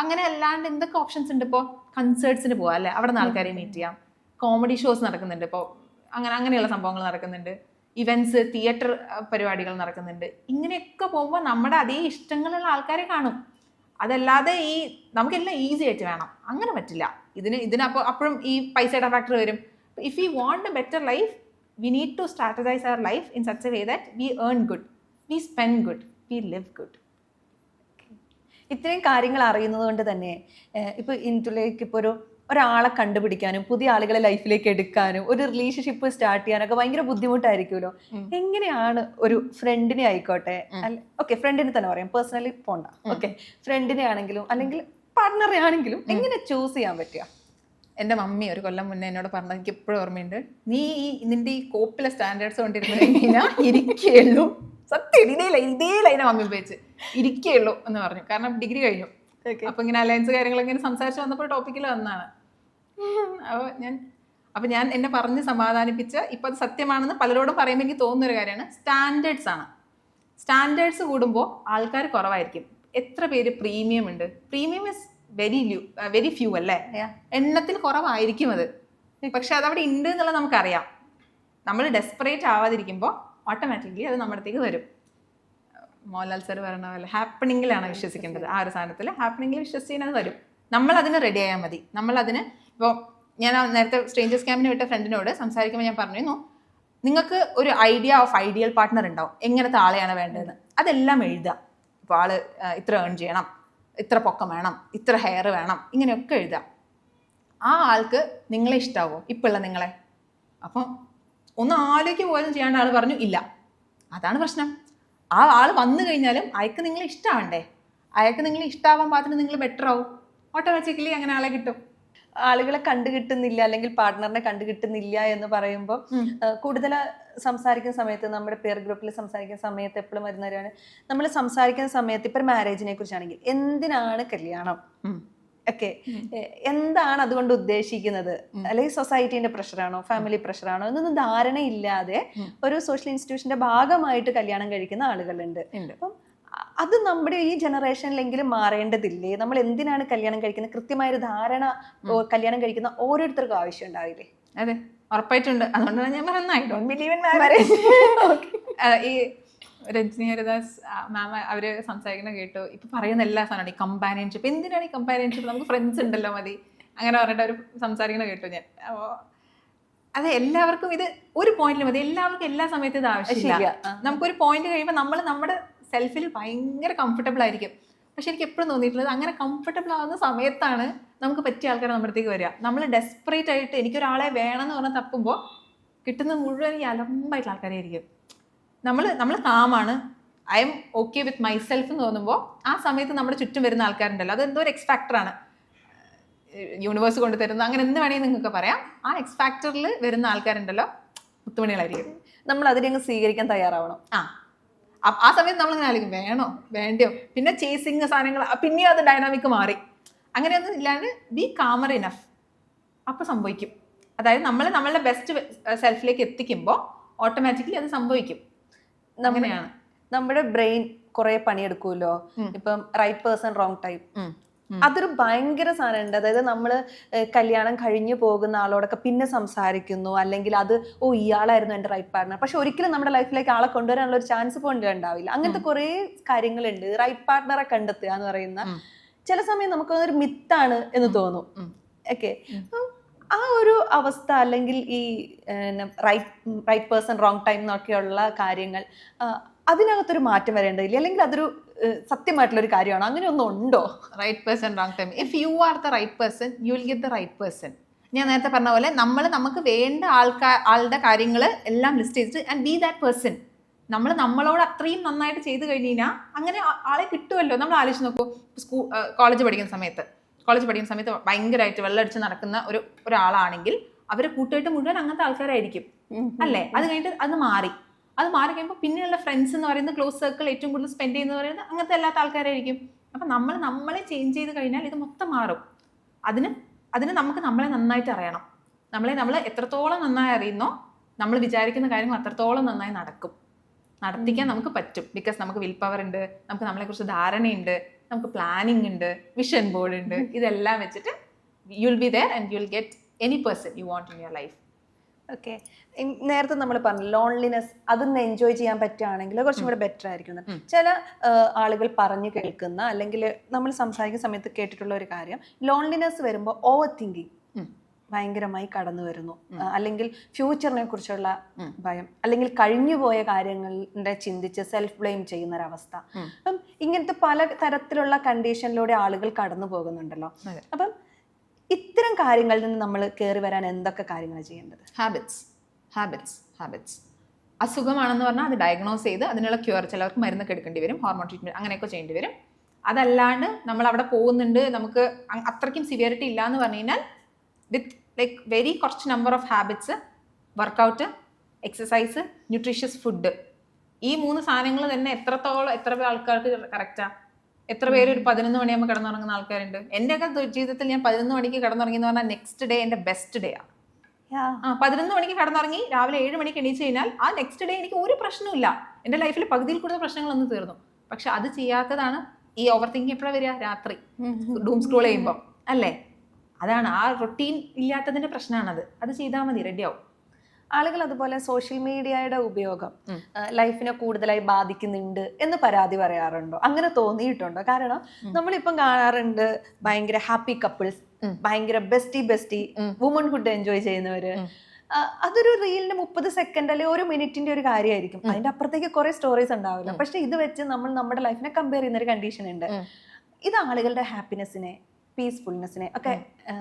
അങ്ങനെ അല്ലാണ്ട് എന്തൊക്കെ ഓപ്ഷൻസ് ഉണ്ട്. ഇപ്പോൾ കൺസേർട്സിന് പോകാം അല്ലേ, അവിടെ നിന്ന് ആൾക്കാരെ മീറ്റ് ചെയ്യാം. കോമഡി ഷോസ് നടക്കുന്നുണ്ട് ഇപ്പോൾ, അങ്ങനെയുള്ള സംഭവങ്ങൾ നടക്കുന്നുണ്ട്. ഇവൻറ്റ്സ്, തിയേറ്റർ പരിപാടികൾ നടക്കുന്നുണ്ട്. ഇങ്ങനെയൊക്കെ പോകുമ്പോൾ നമ്മുടെ അതേ ഇഷ്ടങ്ങളുള്ള ആൾക്കാരെ കാണും. അതല്ലാതെ നമുക്കെല്ലാം ഈസി ആയിട്ട് വേണം, അങ്ങനെ പറ്റില്ല. ഇതിനപ്പോൾ അപ്പോഴും ഈ പൈസയുടെ ഫാക്ടർ വരും. If you want a better life, we need to strategise our life in such a way that we earn good, we spend good, we live good. ഇത്രയും കാര്യങ്ങൾ അറിയുന്നത് കൊണ്ട് തന്നെ ഇപ്പോൾ ഇന്ത്യയിലേക്ക് ഇപ്പോൾ ഒരാളെ കണ്ടുപിടിക്കാനും പുതിയ ആളുകളെ ലൈഫിലേക്ക് എടുക്കാനും ഒരു റിലേഷൻഷിപ്പ് സ്റ്റാർട്ട് ചെയ്യാനൊക്കെ ഭയങ്കര ബുദ്ധിമുട്ടായിരിക്കുമല്ലോ. എങ്ങനെയാണ് ഒരു ഫ്രണ്ടിനെ ആയിക്കോട്ടെ, ഓക്കെ ഫ്രണ്ടിനെ തന്നെ പറയാം, പേഴ്സണലി പോണ്ട, ഓക്കെ ഫ്രണ്ടിനെ ആണെങ്കിലും അല്ലെങ്കിൽ പാർട്ട്ണറെ ആണെങ്കിലും എങ്ങനെ ചൂസ് ചെയ്യാൻ പറ്റുക? എൻ്റെ മമ്മി ഒരു കൊല്ലം മുന്നേ എന്നോട് പറഞ്ഞത് എനിക്ക് എപ്പോഴും ഓർമ്മയുണ്ട്. നീ നിന്റെ ഈ കോപ്പിലെ സ്റ്റാൻഡേർഡ്സ് കൊണ്ടിരുന്നു ഇരിക്കുകയുള്ളൂ. സത്യം ഇതേ ലൈന മമ്മി ഉപയോഗിച്ച് ഇരിക്കുകയുള്ളൂ എന്ന് പറഞ്ഞു. കാരണം ഡിഗ്രി കഴിഞ്ഞു. അപ്പൊ ഇങ്ങനെ അലയൻസ് കാര്യങ്ങളൊക്കെ ഇങ്ങനെ സംസാരിച്ച് വന്നപ്പോൾ ടോപ്പിക്കിൽ വന്നതാണ്. അപ്പൊ ഞാൻ എന്നെ പറഞ്ഞ് സമാധാനിപ്പിച്ച, ഇപ്പൊ അത് സത്യമാണെന്ന് പലരോടും പറയുമ്പോൾ എനിക്ക് തോന്നുന്ന ഒരു കാര്യമാണ്, സ്റ്റാൻഡേർഡ്സ് ആണ്. സ്റ്റാൻഡേർഡ്സ് കൂടുമ്പോൾ ആൾക്കാർ കുറവായിരിക്കും. എത്ര പേര് പ്രീമിയം ഉണ്ട്? പ്രീമിയം ഇസ് വെരി ഫ്യൂ അല്ലേ, എണ്ണത്തിൽ കുറവായിരിക്കും അത്. പക്ഷെ അതവിടെ ഉണ്ട് എന്നുള്ളത് നമുക്കറിയാം. നമ്മൾ ഡെസ്പറേറ്റ് ആവാതിരിക്കുമ്പോൾ ഓട്ടോമാറ്റിക്കലി അത് നമ്മുടെ അടുത്തേക്ക് വരും. മോഹൻലാൽ സാർ പറഞ്ഞ പോലെ ഹാപ്പണിങ്ങിലാണ് വിശ്വസിക്കേണ്ടത്. ആ ഒരു സാധനത്തിൽ ഹാപ്പണിങ്ങിൽ വിശ്വസിച്ചാൽ അത് വരും. നമ്മളതിന് റെഡി ആയാൽ മതി. നമ്മളതിന് ഇപ്പോൾ ഞാൻ നേരത്തെ സ്ട്രേഞ്ചേഴ്സ് ക്യാമ്പിന് വിട്ട ഫ്രണ്ടിനോട് സംസാരിക്കുമ്പോൾ ഞാൻ പറഞ്ഞിരുന്നു, നിങ്ങൾക്ക് ഒരു ഐഡിയ ഓഫ് ഐഡിയൽ പാർട്ട്ണർ ഉണ്ടാവും, എങ്ങനത്തെ ആളെയാണ് വേണ്ടതെന്ന്. അതെല്ലാം എഴുതുക. ഇപ്പോൾ ആള് ഇത്ര ഏൺ ചെയ്യണം, ഇത്ര പൊക്കം വേണം, ഇത്ര ഹെയർ വേണം, ഇങ്ങനെയൊക്കെ എഴുതുക. ആ ആൾക്ക് നിങ്ങളെ ഇഷ്ടാവോ, ഇപ്പോഴുള്ള നിങ്ങളെ? അപ്പം ഒന്ന് ആലോചിക്കുക പോലും ചെയ്യാണ്ട് ആൾ പറഞ്ഞു ഇല്ല. അതാണ് പ്രശ്നം. ആ ആൾ വന്നു കഴിഞ്ഞാലും അയാൾക്ക് നിങ്ങളെ ഇഷ്ടമാവണ്ടേ? അയാൾക്ക് നിങ്ങളെ ഇഷ്ടമാവാൻ പാകത്തിന് നിങ്ങൾ ബെറ്റർ ആവും. ഓട്ടോമാറ്റിക്കലി അങ്ങനെ ആളെ കിട്ടും. ആളുകളെ കണ്ടുകിട്ടുന്നില്ല അല്ലെങ്കിൽ പാർട്ട്ണറിനെ കണ്ടുകിട്ടുന്നില്ല എന്ന് പറയുമ്പോൾ കൂടുതൽ സംസാരിക്കുന്ന സമയത്ത്, നമ്മുടെ പെയർ ഗ്രൂപ്പിൽ സംസാരിക്കുന്ന സമയത്ത് എപ്പോഴും വരുന്നവരാണ്, നമ്മൾ സംസാരിക്കുന്ന സമയത്ത് ഇപ്പം മാരേജിനെ കുറിച്ചാണെങ്കിൽ എന്തിനാണ് കല്യാണം, ഒക്കെ എന്താണ് അതുകൊണ്ട് ഉദ്ദേശിക്കുന്നത്, അല്ലെങ്കിൽ സൊസൈറ്റീന്റെ പ്രഷറാണോ ഫാമിലി പ്രഷറാണോ എന്നൊന്നും ധാരണയില്ലാതെ ഒരു സോഷ്യൽ ഇൻസ്റ്റിറ്റ്യൂഷന്റെ ഭാഗമായിട്ട് കല്യാണം കഴിക്കുന്ന ആളുകളുണ്ട്. അപ്പം അത് നമ്മുടെ ഈ ജനറേഷനിലെങ്കിലും മാറേണ്ടതില്ലേ? നമ്മൾ എന്തിനാണ് കല്യാണം കഴിക്കുന്നത് കൃത്യമായൊരു ധാരണ കല്യാണം കഴിക്കുന്ന ഓരോരുത്തർക്കും ആവശ്യം ഉണ്ടാവില്ലേ? അതെ, ഉറപ്പായിട്ടുണ്ട്. അതുകൊണ്ടാണ് ഞാൻ പറയുന്നത് I don't believe in marriage. ഈ രഞ്ജിനി ഹരിദാസ് മാം അവര് സംസാരിക്കുന്ന കേട്ടു. ഇപ്പൊ പറയുന്ന എല്ലാ സാധനമാണ് ഈ കമ്പാനിയൻഷിപ്പ്. എന്തിനാണ് ഈ കമ്പാനിയൻഷിപ്പ്? നമുക്ക് ഫ്രണ്ട്സ് ഉണ്ടല്ലോ മതി, അങ്ങനെ പറഞ്ഞിട്ട് അവർ സംസാരിക്കുന്ന കേട്ടു ഞാൻ. അതെ, എല്ലാവർക്കും ഇത് ഒരു പോയിന്റിൽ മതി. എല്ലാവർക്കും എല്ലാ സമയത്തും ഇത് ആവശ്യമില്ല. നമുക്കൊരു പോയിന്റ് കഴിയുമ്പോൾ നമ്മൾ നമ്മുടെ സെൽഫിൽ ഭയങ്കര കംഫർട്ടബിൾ ആയിരിക്കും. പക്ഷെ എനിക്ക് എപ്പോഴും തോന്നിയിട്ടുള്ളത്, അങ്ങനെ കംഫർട്ടബിൾ ആവുന്ന സമയത്താണ് നമുക്ക് പറ്റിയ ആൾക്കാർ നമ്മുടെ അടുത്തേക്ക് വരിക. നമ്മൾ ഡെസ്പറേറ്റ് ആയിട്ട് എനിക്കൊരാളെ വേണമെന്ന് പറഞ്ഞാൽ തപ്പുമ്പോൾ കിട്ടുന്ന മുഴുവൻ ഈ അലമ്പായിട്ടുള്ള ആൾക്കാരായിരിക്കും. നമ്മൾ കാമാണ്, I am okay with myself എന്ന് തോന്നുമ്പോൾ ആ സമയത്ത് നമ്മുടെ ചുറ്റും വരുന്ന ആൾക്കാരുണ്ടല്ലോ, അത് എന്തോ ഒരു എക്സ് ഫാക്ടറാണ്, യൂണിവേഴ്സ് കൊണ്ട് തരുന്നത്, അങ്ങനെ എന്ത് വേണമെങ്കിൽ നിങ്ങൾക്ക് പറയാം. ആ എക്സ് ഫാക്ടറിൽ വരുന്ന ആൾക്കാരുണ്ടല്ലോ മുത്തുമണികളായിരിക്കും. നമ്മൾ അതിനെ അങ്ങ് സ്വീകരിക്കാൻ തയ്യാറാവണം. ആ സമയത്ത് നമ്മളിങ്ങനെ ആയിരിക്കും, വേണോ വേണ്ടയോ, പിന്നെ ചേസിങ് സാധനങ്ങൾ, പിന്നെയും അത് ഡൈനാമിക് മാറി. അങ്ങനെയൊന്നും ഇല്ലാണ്ട് ബി കാമർ ഇനഫ്, അപ്പം സംഭവിക്കും. അതായത് നമ്മൾ നമ്മളുടെ ബെസ്റ്റ് സെൽഫിലേക്ക് എത്തിക്കുമ്പോൾ ഓട്ടോമാറ്റിക്കലി അത് സംഭവിക്കും. അങ്ങനെയാണ്. നമ്മുടെ ബ്രെയിൻ കുറെ പണിയെടുക്കുമല്ലോ. ഇപ്പം റൈറ്റ് പേഴ്സൺ റോങ് ടൈം, അതൊരു ഭയങ്കര സാധനമുണ്ട്. അതായത് നമ്മൾ കല്യാണം കഴിഞ്ഞു പോകുന്ന ആളോടൊക്കെ പിന്നെ സംസാരിക്കുന്നു, അല്ലെങ്കിൽ അത് ഇയാളായിരുന്നു എൻ്റെ റൈറ്റ് പാർട്ട്ണർ, പക്ഷെ ഒരിക്കലും നമ്മുടെ ലൈഫിലേക്ക് ആളെ കൊണ്ടുവരാനുള്ള ഒരു ചാൻസ് പോലും ഉണ്ടാവില്ല. അങ്ങനത്തെ കുറേ കാര്യങ്ങളുണ്ട്. റൈറ്റ് പാർട്ട്ണറെ കണ്ടെത്തുക എന്ന് പറയുന്ന ചില സമയം നമുക്കൊരു മിത്താണ് എന്ന് തോന്നും. ഓക്കെ, ആ ഒരു അവസ്ഥ, അല്ലെങ്കിൽ ഈ റൈറ്റ് പേഴ്സൺ റോങ് ടൈം എന്നൊക്കെയുള്ള കാര്യങ്ങൾ, അതിനകത്തൊരു മാറ്റം വരേണ്ടതില്ല, അല്ലെങ്കിൽ അതൊരു സത്യമായിട്ടുള്ള ഒരു കാര്യമാണ്? അങ്ങനെ ഒന്നും ഉണ്ടോ? Right person wrong time, if you are the right person you will get the right person. ഞാൻ നേരത്തെ പറഞ്ഞ പോലെ നമുക്ക് വേണ്ട ആളുടെ കാര്യങ്ങൾ എല്ലാം ലിസ്റ്റ് ചെയ്തിട്ട് ആൻഡ് ബി ദാറ്റ് പേഴ്സൺ. നമ്മളോട് അത്രയും നന്നായിട്ട് ചെയ്ത് കഴിഞ്ഞ് കഴിഞ്ഞാൽ അങ്ങനെ ആളെ കിട്ടുമല്ലോ. നമ്മൾ ആലോചിച്ച് നോക്കൂ, കോളേജ് പഠിക്കുന്ന സമയത്ത് ഭയങ്കരമായിട്ട് വെള്ളമടിച്ച് നടക്കുന്ന ഒരാളാണെങ്കിൽ അവരെ കൂട്ടുകെട്ട് മുഴുവൻ അങ്ങനത്തെ ആൾക്കാരായിരിക്കും അല്ലേ? അത് കഴിഞ്ഞിട്ട് അത് മാറി. അത് മാറി കഴിയുമ്പോൾ പിന്നെയുള്ള ഫ്രണ്ട്സ് എന്ന് പറയുന്നത് ക്ലോസ് സർക്കിൾ ഏറ്റവും കൂടുതൽ സ്പെൻഡ് ചെയ്യുന്നത് പറയുന്നത് അങ്ങനത്തെ അല്ലാത്ത ആൾക്കാരായിരിക്കും. അപ്പം നമ്മളെ ചേഞ്ച് ചെയ്ത് കഴിഞ്ഞാൽ ഇത് മൊത്തം മാറും. അതിന് നമുക്ക് നമ്മളെ നന്നായിട്ട് അറിയണം. നമ്മൾ എത്രത്തോളം നന്നായി അറിയുന്നോ നമ്മൾ വിചാരിക്കുന്ന കാര്യങ്ങൾ അത്രത്തോളം നന്നായി നടത്തിക്കാൻ നമുക്ക് പറ്റും. ബിക്കോസ് നമുക്ക് വിൽ പവർ ഉണ്ട്, നമുക്ക് നമ്മളെക്കുറിച്ച് ധാരണയുണ്ട്, നമുക്ക് പ്ലാനിങ് ഉണ്ട്, വിഷൻ ബോർഡ് ഉണ്ട്. ഇതെല്ലാം വെച്ചിട്ട് you will be there and you will get any person you want in your life. Okay, നേരത്തെ നമ്മൾ പറഞ്ഞു ലോൺലിനെസ് അതൊന്ന് എൻജോയ് ചെയ്യാൻ പറ്റുകയാണെങ്കിൽ കുറച്ചും കൂടെ ബെറ്റർ ആയിരിക്കും. ചില ആളുകൾ പറഞ്ഞു കേൾക്കുന്ന അല്ലെങ്കിൽ നമ്മൾ സംസാരിക്കുന്ന സമയത്ത് കേട്ടിട്ടുള്ള ഒരു കാര്യം, ലോൺലിനെസ് വരുമ്പോൾ ഓവർ തിങ്കിങ് ഭയങ്കരമായി കടന്നു വരുന്നു, അല്ലെങ്കിൽ ഫ്യൂച്ചറിനെ കുറിച്ചുള്ള ഭയം, അല്ലെങ്കിൽ കഴിഞ്ഞുപോയ കാര്യങ്ങളുടെ ചിന്തിച്ച് സെൽഫ് ബ്ലെയിം ചെയ്യുന്ന ഒരവസ്ഥ. അപ്പം ഇങ്ങനത്തെ പല തരത്തിലുള്ള കണ്ടീഷനിലൂടെ ആളുകൾ കടന്നു പോകുന്നുണ്ടല്ലോ. അപ്പം ഇത്തരം കാര്യങ്ങളിൽ നിന്ന് നമ്മൾ കയറി വരാൻ എന്തൊക്കെ കാര്യങ്ങൾ ചെയ്യേണ്ടത്? ഹാബിറ്റ്സ് അസുഖമാണെന്ന് പറഞ്ഞാൽ അത് ഡയഗ്നോസ് ചെയ്ത് അതിനുള്ള ക്യൂർ, ചിലവർക്ക് മരുന്നൊക്കെ എടുക്കേണ്ടി വരും, ഹോർമോൺ ട്രീറ്റ്മെന്റ് അങ്ങനെയൊക്കെ ചെയ്യേണ്ടി വരും. അതല്ലാണ്ട് നമ്മൾ അവിടെ പോകുന്നുണ്ട്, നമുക്ക് അത്രയ്ക്കും സിവിയറിറ്റി ഇല്ല എന്ന് പറഞ്ഞു കഴിഞ്ഞാൽ വിത്ത് ലൈക്ക് വെരി കുറച്ച് number of habits, workout, exercise, nutritious food, ഈ 3 സാധനങ്ങൾ തന്നെ എത്ര ആൾക്കാർക്ക് കറക്റ്റാ? എത്ര പേര് ഒരു 11 മണിയാകുമ്പോൾ കിടന്നുറങ്ങുന്ന ആൾക്കാരുണ്ട്? എൻ്റെയൊക്കെ ജീവിതത്തിൽ ഞാൻ 11 മണിക്ക് കിടന്നുറങ്ങി എന്ന് പറഞ്ഞാൽ നെക്സ്റ്റ് ഡേ എൻ്റെ ബെസ്റ്റ് ഡേ ആണ്. 11 മണിക്ക് കിടന്നുറങ്ങി രാവിലെ 7 മണിക്ക് എണീച്ച് കഴിഞ്ഞാൽ ആ നെക്സ്റ്റ് ഡേ എനിക്ക് ഒരു പ്രശ്നമില്ല. എൻ്റെ ലൈഫിൽ പകുതിയിൽ കൂടുതൽ പ്രശ്നങ്ങളൊന്നും തീർന്നു. പക്ഷെ അത് ചെയ്യാത്തതാണ് ഈ ഓവർ തിങ്കിങ്. എപ്പോഴാണ് വരിക? രാത്രി ഡൂം സ്ക്രോൾ ചെയ്യുമ്പോൾ അല്ലേ? അതാണ് ആ റൊട്ടീൻ ഇല്ലാത്തതിന്റെ പ്രശ്നമാണത്. അത് ചെയ്താൽ മതി, റെഡിയാവും. ആളുകൾ അതുപോലെ സോഷ്യൽ മീഡിയയുടെ ഉപയോഗം ലൈഫിനെ കൂടുതലായി ബാധിക്കുന്നുണ്ട് എന്ന് പരാതി പറയാറുണ്ടോ? അങ്ങനെ തോന്നിയിട്ടുണ്ടോ? കാരണം നമ്മളിപ്പം കാണാറുണ്ട് ഭയങ്കര ഹാപ്പി കപ്പിൾസ്, ഭയങ്കര ബെസ്റ്റി വുമൺഹുഡ് എൻജോയ് ചെയ്യുന്നവര്. അതൊരു റീലിന് 30 സെക്കൻഡ് അല്ലെങ്കിൽ 1 മിനിറ്റിന്റെ ഒരു കാര്യമായിരിക്കും. അതിന്റെ അപ്പുറത്തേക്ക് കുറെ സ്റ്റോറീസ് ഉണ്ടാവില്ല. പക്ഷെ ഇത് വെച്ച് നമ്മൾ നമ്മുടെ ലൈഫിനെ കമ്പയർ ചെയ്യുന്ന ഒരു കണ്ടീഷൻ ഉണ്ട്. ഇത് ആളുകളുടെ ഹാപ്പിനെസ്സിനെ, പീസ്ഫുൾനെസ്സിനെ ഒക്കെ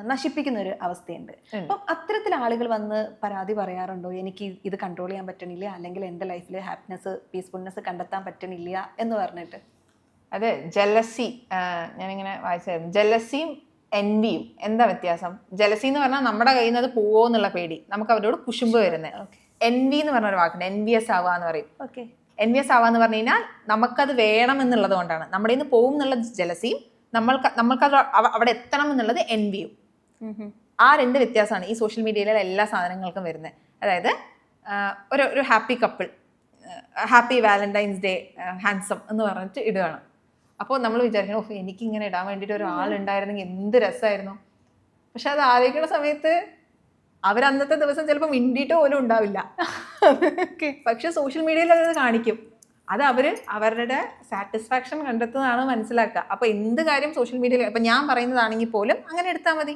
നശിപ്പിക്കുന്ന ഒരു അവസ്ഥയുണ്ട്. അപ്പം അത്തരത്തിൽ ആളുകൾ വന്ന് പരാതി പറയാറുണ്ടോ? എനിക്ക് ഇത് കൺട്രോൾ ചെയ്യാൻ പറ്റണില്ല, അല്ലെങ്കിൽ എൻ്റെ ലൈഫിൽ ഹാപ്പിനെസ്, പീസ്ഫുൾനെസ് കണ്ടെത്താൻ പറ്റണില്ല എന്ന് പറഞ്ഞിട്ട്? അതെ, ജലസി ഞാനിങ്ങനെ വായിച്ചായിരുന്നു. ജലസിയും എൻവിയും എന്താ വ്യത്യാസം? ജലസി എന്ന് പറഞ്ഞാൽ നമ്മുടെ കയ്യിൽ നിന്ന് അത് പോവോ എന്നുള്ള പേടി, നമുക്ക് അവരോട് കുശുമ്പ് വരുന്നത്. എൻവി എന്ന് പറഞ്ഞൊരു വാക്കുണ്ട്, എൻവിയസ് ആവുക എന്ന് പറയും. എൻവിയസ് ആവുക എന്ന് പറഞ്ഞു കഴിഞ്ഞാൽ നമുക്കത് വേണം എന്നുള്ളത് കൊണ്ടാണ്. നമ്മുടെ നിന്ന് പോവും എന്നുള്ള ജലസിയും നമ്മൾക്കത് അവിടെ എത്തണം എന്നുള്ളത് എൻവിയും. ആ 2 വ്യത്യാസമാണ് ഈ സോഷ്യൽ മീഡിയയിലെ എല്ലാ സാധനങ്ങൾക്കും വരുന്നത്. അതായത് ഒരു happy couple, happy Valentine's day, handsome എന്ന് പറഞ്ഞിട്ട് ഇടുകയാണ്. അപ്പോൾ നമ്മൾ വിചാരിക്കണം, ഓഹ് എനിക്കിങ്ങനെ ഇടാൻ വേണ്ടിയിട്ട് ഒരാളുണ്ടായിരുന്നെങ്കിൽ എന്ത് രസമായിരുന്നു. പക്ഷെ അത് ആലോചിക്കുന്ന സമയത്ത് അവരന്നത്തെ ദിവസം ചിലപ്പോൾ മിണ്ടിയിട്ട് പോലും ഉണ്ടാവില്ല. പക്ഷെ സോഷ്യൽ മീഡിയയിൽ അത് കാണിക്കും. അത് അവരുടെ സാറ്റിസ്ഫാക്ഷൻ കണ്ടെത്തുന്നതാണ് മനസ്സിലാക്കുക. അപ്പോൾ എന്ത് കാര്യം സോഷ്യൽ മീഡിയയിൽ ഇപ്പം ഞാൻ പറയുന്നതാണെങ്കിൽ പോലും അങ്ങനെ എടുത്താൽ മതി.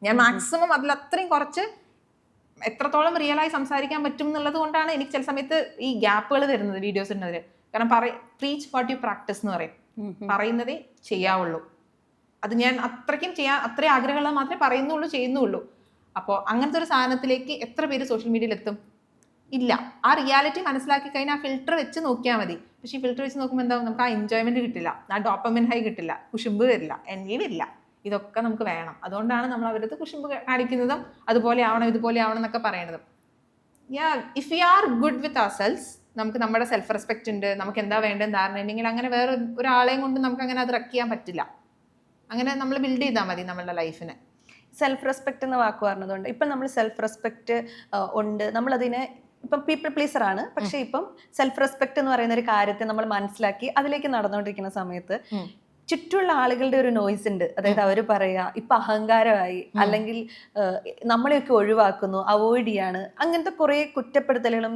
ഞാൻ മാക്സിമം അതിലത്രയും കുറച്ച് എത്രത്തോളം റിയലായി സംസാരിക്കാൻ പറ്റും എന്നുള്ളത് കൊണ്ടാണ് എനിക്ക് ചില സമയത്ത് ഈ ഗ്യാപ്പുകൾ വരുന്നത് വീഡിയോസ് ഉണ്ടതിൽ. കാരണം പ്രീച്ച് വാട്ട് യു പ്രാക്ടീസ് എന്ന് പറയും. പറയുന്നതേ ചെയ്യാവുള്ളൂ. അത് ഞാൻ അത്രയും ആഗ്രഹമുള്ളത് മാത്രമേ പറയുന്നുള്ളൂ, ചെയ്യുന്നുള്ളൂ. അപ്പോൾ അങ്ങനത്തെ ഒരു സാധനത്തിലേക്ക് എത്ര പേര് സോഷ്യൽ മീഡിയയിൽ എത്തും? ഇല്ല. ആ റിയാലിറ്റി മനസ്സിലാക്കി കഴിഞ്ഞാൽ ആ ഫിൽറ്റർ വെച്ച് നോക്കിയാൽ മതി. പക്ഷേ ഈ ഫിൽറ്റർ വെച്ച് നോക്കുമ്പോൾ എന്താവും? നമുക്ക് ആ എൻജോയ്മെന്റ് കിട്ടില്ല, ആ ഡോപ്പമിൻ ഹൈ കിട്ടില്ല, കുശുമ്പ് വരില്ല, എൻവി വരില്ല. ഇതൊക്കെ നമുക്ക് വേണം. അതുകൊണ്ടാണ് നമ്മൾ അവരത് കുശുമ്പ് കാണിക്കുന്നതും അതുപോലെ ആവണം ഇതുപോലെ ആവണം എന്നൊക്കെ പറയണതും. If you are good with our selves, നമുക്ക് നമ്മുടെ സെൽഫ് റെസ്പെക്റ്റ് ഉണ്ട്, നമുക്ക് എന്താ വേണ്ടതെന്ന് ധാരണ ഉണ്ടെങ്കിൽ അങ്ങനെ വേറെ ഒരാളെയും കൊണ്ട് നമുക്ക് അങ്ങനെ അത് റെക്ക് ചെയ്യാൻ പറ്റില്ല. അങ്ങനെ നമ്മൾ ബിൽഡ് ചെയ്താൽ മതി നമ്മളുടെ ലൈഫിനെ. സെൽഫ് റെസ്പെക്റ്റ് എന്ന വാക്ക് പറഞ്ഞതുകൊണ്ട് ഇപ്പം നമ്മൾ സെൽഫ് റെസ്പെക്റ്റ് ഉണ്ട്, നമ്മളതിനെ ഇപ്പം പീപ്പിൾ പ്ലീസർ ആണ്. പക്ഷെ ഇപ്പം സെൽഫ് റെസ്പെക്ട് എന്ന് പറയുന്ന ഒരു കാര്യത്തെ നമ്മൾ മനസ്സിലാക്കി അതിലേക്ക് നടന്നുകൊണ്ടിരിക്കുന്ന സമയത്ത് ചുറ്റുമുള്ള ആളുകളുടെ ഒരു നോയ്സ് ഉണ്ട്. അതായത് അവർ പറയാ ഇപ്പൊ അഹങ്കാരമായി, അല്ലെങ്കിൽ നമ്മളെയൊക്കെ ഒഴിവാക്കുന്നു, അവോയ്ഡ് ചെയ്യാണ്, അങ്ങനത്തെ കുറെ കുറ്റപ്പെടുത്തലുകളും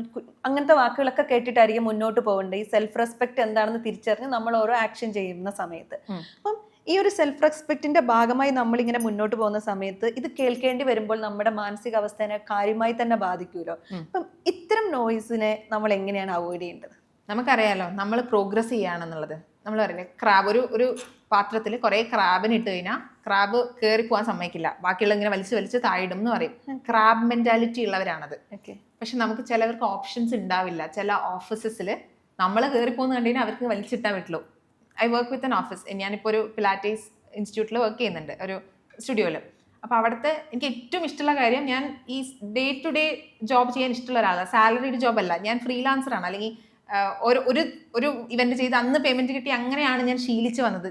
അങ്ങനത്തെ വാക്കുകളൊക്കെ കേട്ടിട്ടായിരിക്കും മുന്നോട്ട് പോകേണ്ടത്. ഈ സെൽഫ് റെസ്പെക്ട് എന്താണെന്ന് തിരിച്ചറിഞ്ഞ് നമ്മൾ ഓരോ ആക്ഷൻ ചെയ്യുന്ന സമയത്ത്. അപ്പം ഈ ഒരു സെൽഫ് റെസ്പെക്റ്റിന്റെ ഭാഗമായി നമ്മളിങ്ങനെ മുന്നോട്ട് പോകുന്ന സമയത്ത് ഇത് കേൾക്കേണ്ടി വരുമ്പോൾ നമ്മുടെ മാനസികാവസ്ഥയെ കാര്യമായി തന്നെ ബാധിക്കുമല്ലോ. അപ്പം ഇത്തരം നോയ്സിനെ നമ്മൾ എങ്ങനെയാണ് അവോയ്ഡ് ചെയ്യേണ്ടത്? നമുക്കറിയാലോ, നമ്മൾ പ്രോഗ്രസ് ചെയ്യുകയാണെന്നുള്ളത്. നമ്മൾ പറയില്ലേ, ക്രാബ് ഒരു പാത്രത്തിൽ കുറേ ക്രാബിന് ഇട്ട് കഴിഞ്ഞാൽ ക്രാബ് കയറി പോകാൻ സമ്മതിക്കില്ല, ബാക്കിയുള്ള ഇങ്ങനെ വലിച്ച് താഴിടും എന്ന് പറയും. ക്രാബ് മെന്റാലിറ്റി ഉള്ളവരാണത്. പക്ഷെ നമുക്ക് ചിലവർക്ക് ഓപ്ഷൻസ് ഉണ്ടാവില്ല. ചില ഓഫീസസിൽ നമ്മൾ കയറി പോകുന്ന കണ്ടുകഴിഞ്ഞാൽ അവർക്ക് വലിച്ചിട്ടാൻ പറ്റുള്ളൂ. I work with an office. ഞാനിപ്പോൾ ഒരു പിലാറ്റീസ് ഇൻസ്റ്റിറ്റ്യൂട്ടിൽ വർക്ക് ചെയ്യുന്നുണ്ട്, ഒരു സ്റ്റുഡിയോയിൽ. അപ്പോൾ അവിടുത്തെ എനിക്ക് ഏറ്റവും ഇഷ്ടമുള്ള കാര്യം, ഞാൻ ഈ ഡേ ടു ഡേ ജോബ് ചെയ്യാൻ ഇഷ്ടമുള്ള ഒരാളാണ്. സാലറീഡ് ജോബ് അല്ല, ഞാൻ ഫ്രീലാൻസറാണ്. അല്ലെങ്കിൽ ഒരു ഇവന്റ് ചെയ്ത് അന്ന് പേയ്മെന്റ് കിട്ടി, അങ്ങനെയാണ് ഞാൻ ശീലിച്ച് വന്നത്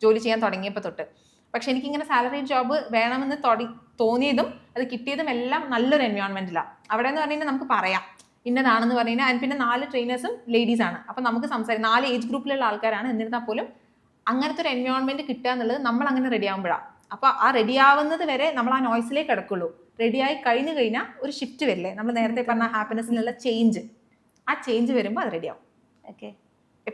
ജോലി ചെയ്യാൻ തുടങ്ങിയപ്പോൾ തൊട്ട്. പക്ഷെ എനിക്കിങ്ങനെ സാലറീഡ് ജോബ് വേണമെന്ന് തോന്നിയതും അത് കിട്ടിയതും എല്ലാം നല്ലൊരു എൻവയോൺമെന്റിലാണ്. അവിടെ എന്ന് പറഞ്ഞു കഴിഞ്ഞാൽ നമുക്ക് പറയാം ഇന്നതാണെന്ന് പറഞ്ഞു കഴിഞ്ഞാൽ. പിന്നെ 4 ട്രെയിനേഴ്സും ലേഡീസാണ്. അപ്പം നമുക്ക് സംസാരിക്കാം, 4 ഏജ് ഗ്രൂപ്പിലുള്ള ആൾക്കാരാണ്. എന്നിരുന്നാൽ പോലും അങ്ങനത്തെ ഒരു എൻവയോൺമെന്റ് കിട്ടുക എന്നുള്ളത് നമ്മൾ അങ്ങനെ റെഡി ആകുമ്പോഴാണ്. അപ്പോൾ ആ റെഡി ആവുന്നത് വരെ നമ്മൾ ആ നോയ്സിലേക്ക് കിടക്കുള്ളൂ. റെഡിയായി കഴിഞ്ഞു കഴിഞ്ഞാൽ ഒരു ഷിഫ്റ്റ് വരില്ലേ, നമ്മൾ നേരത്തെ പറഞ്ഞ ഹാപ്പിനെസ്സിലുള്ള ചേഞ്ച്, ആ ചേഞ്ച് വരുമ്പോൾ അത് റെഡിയാവും. ഓക്കെ,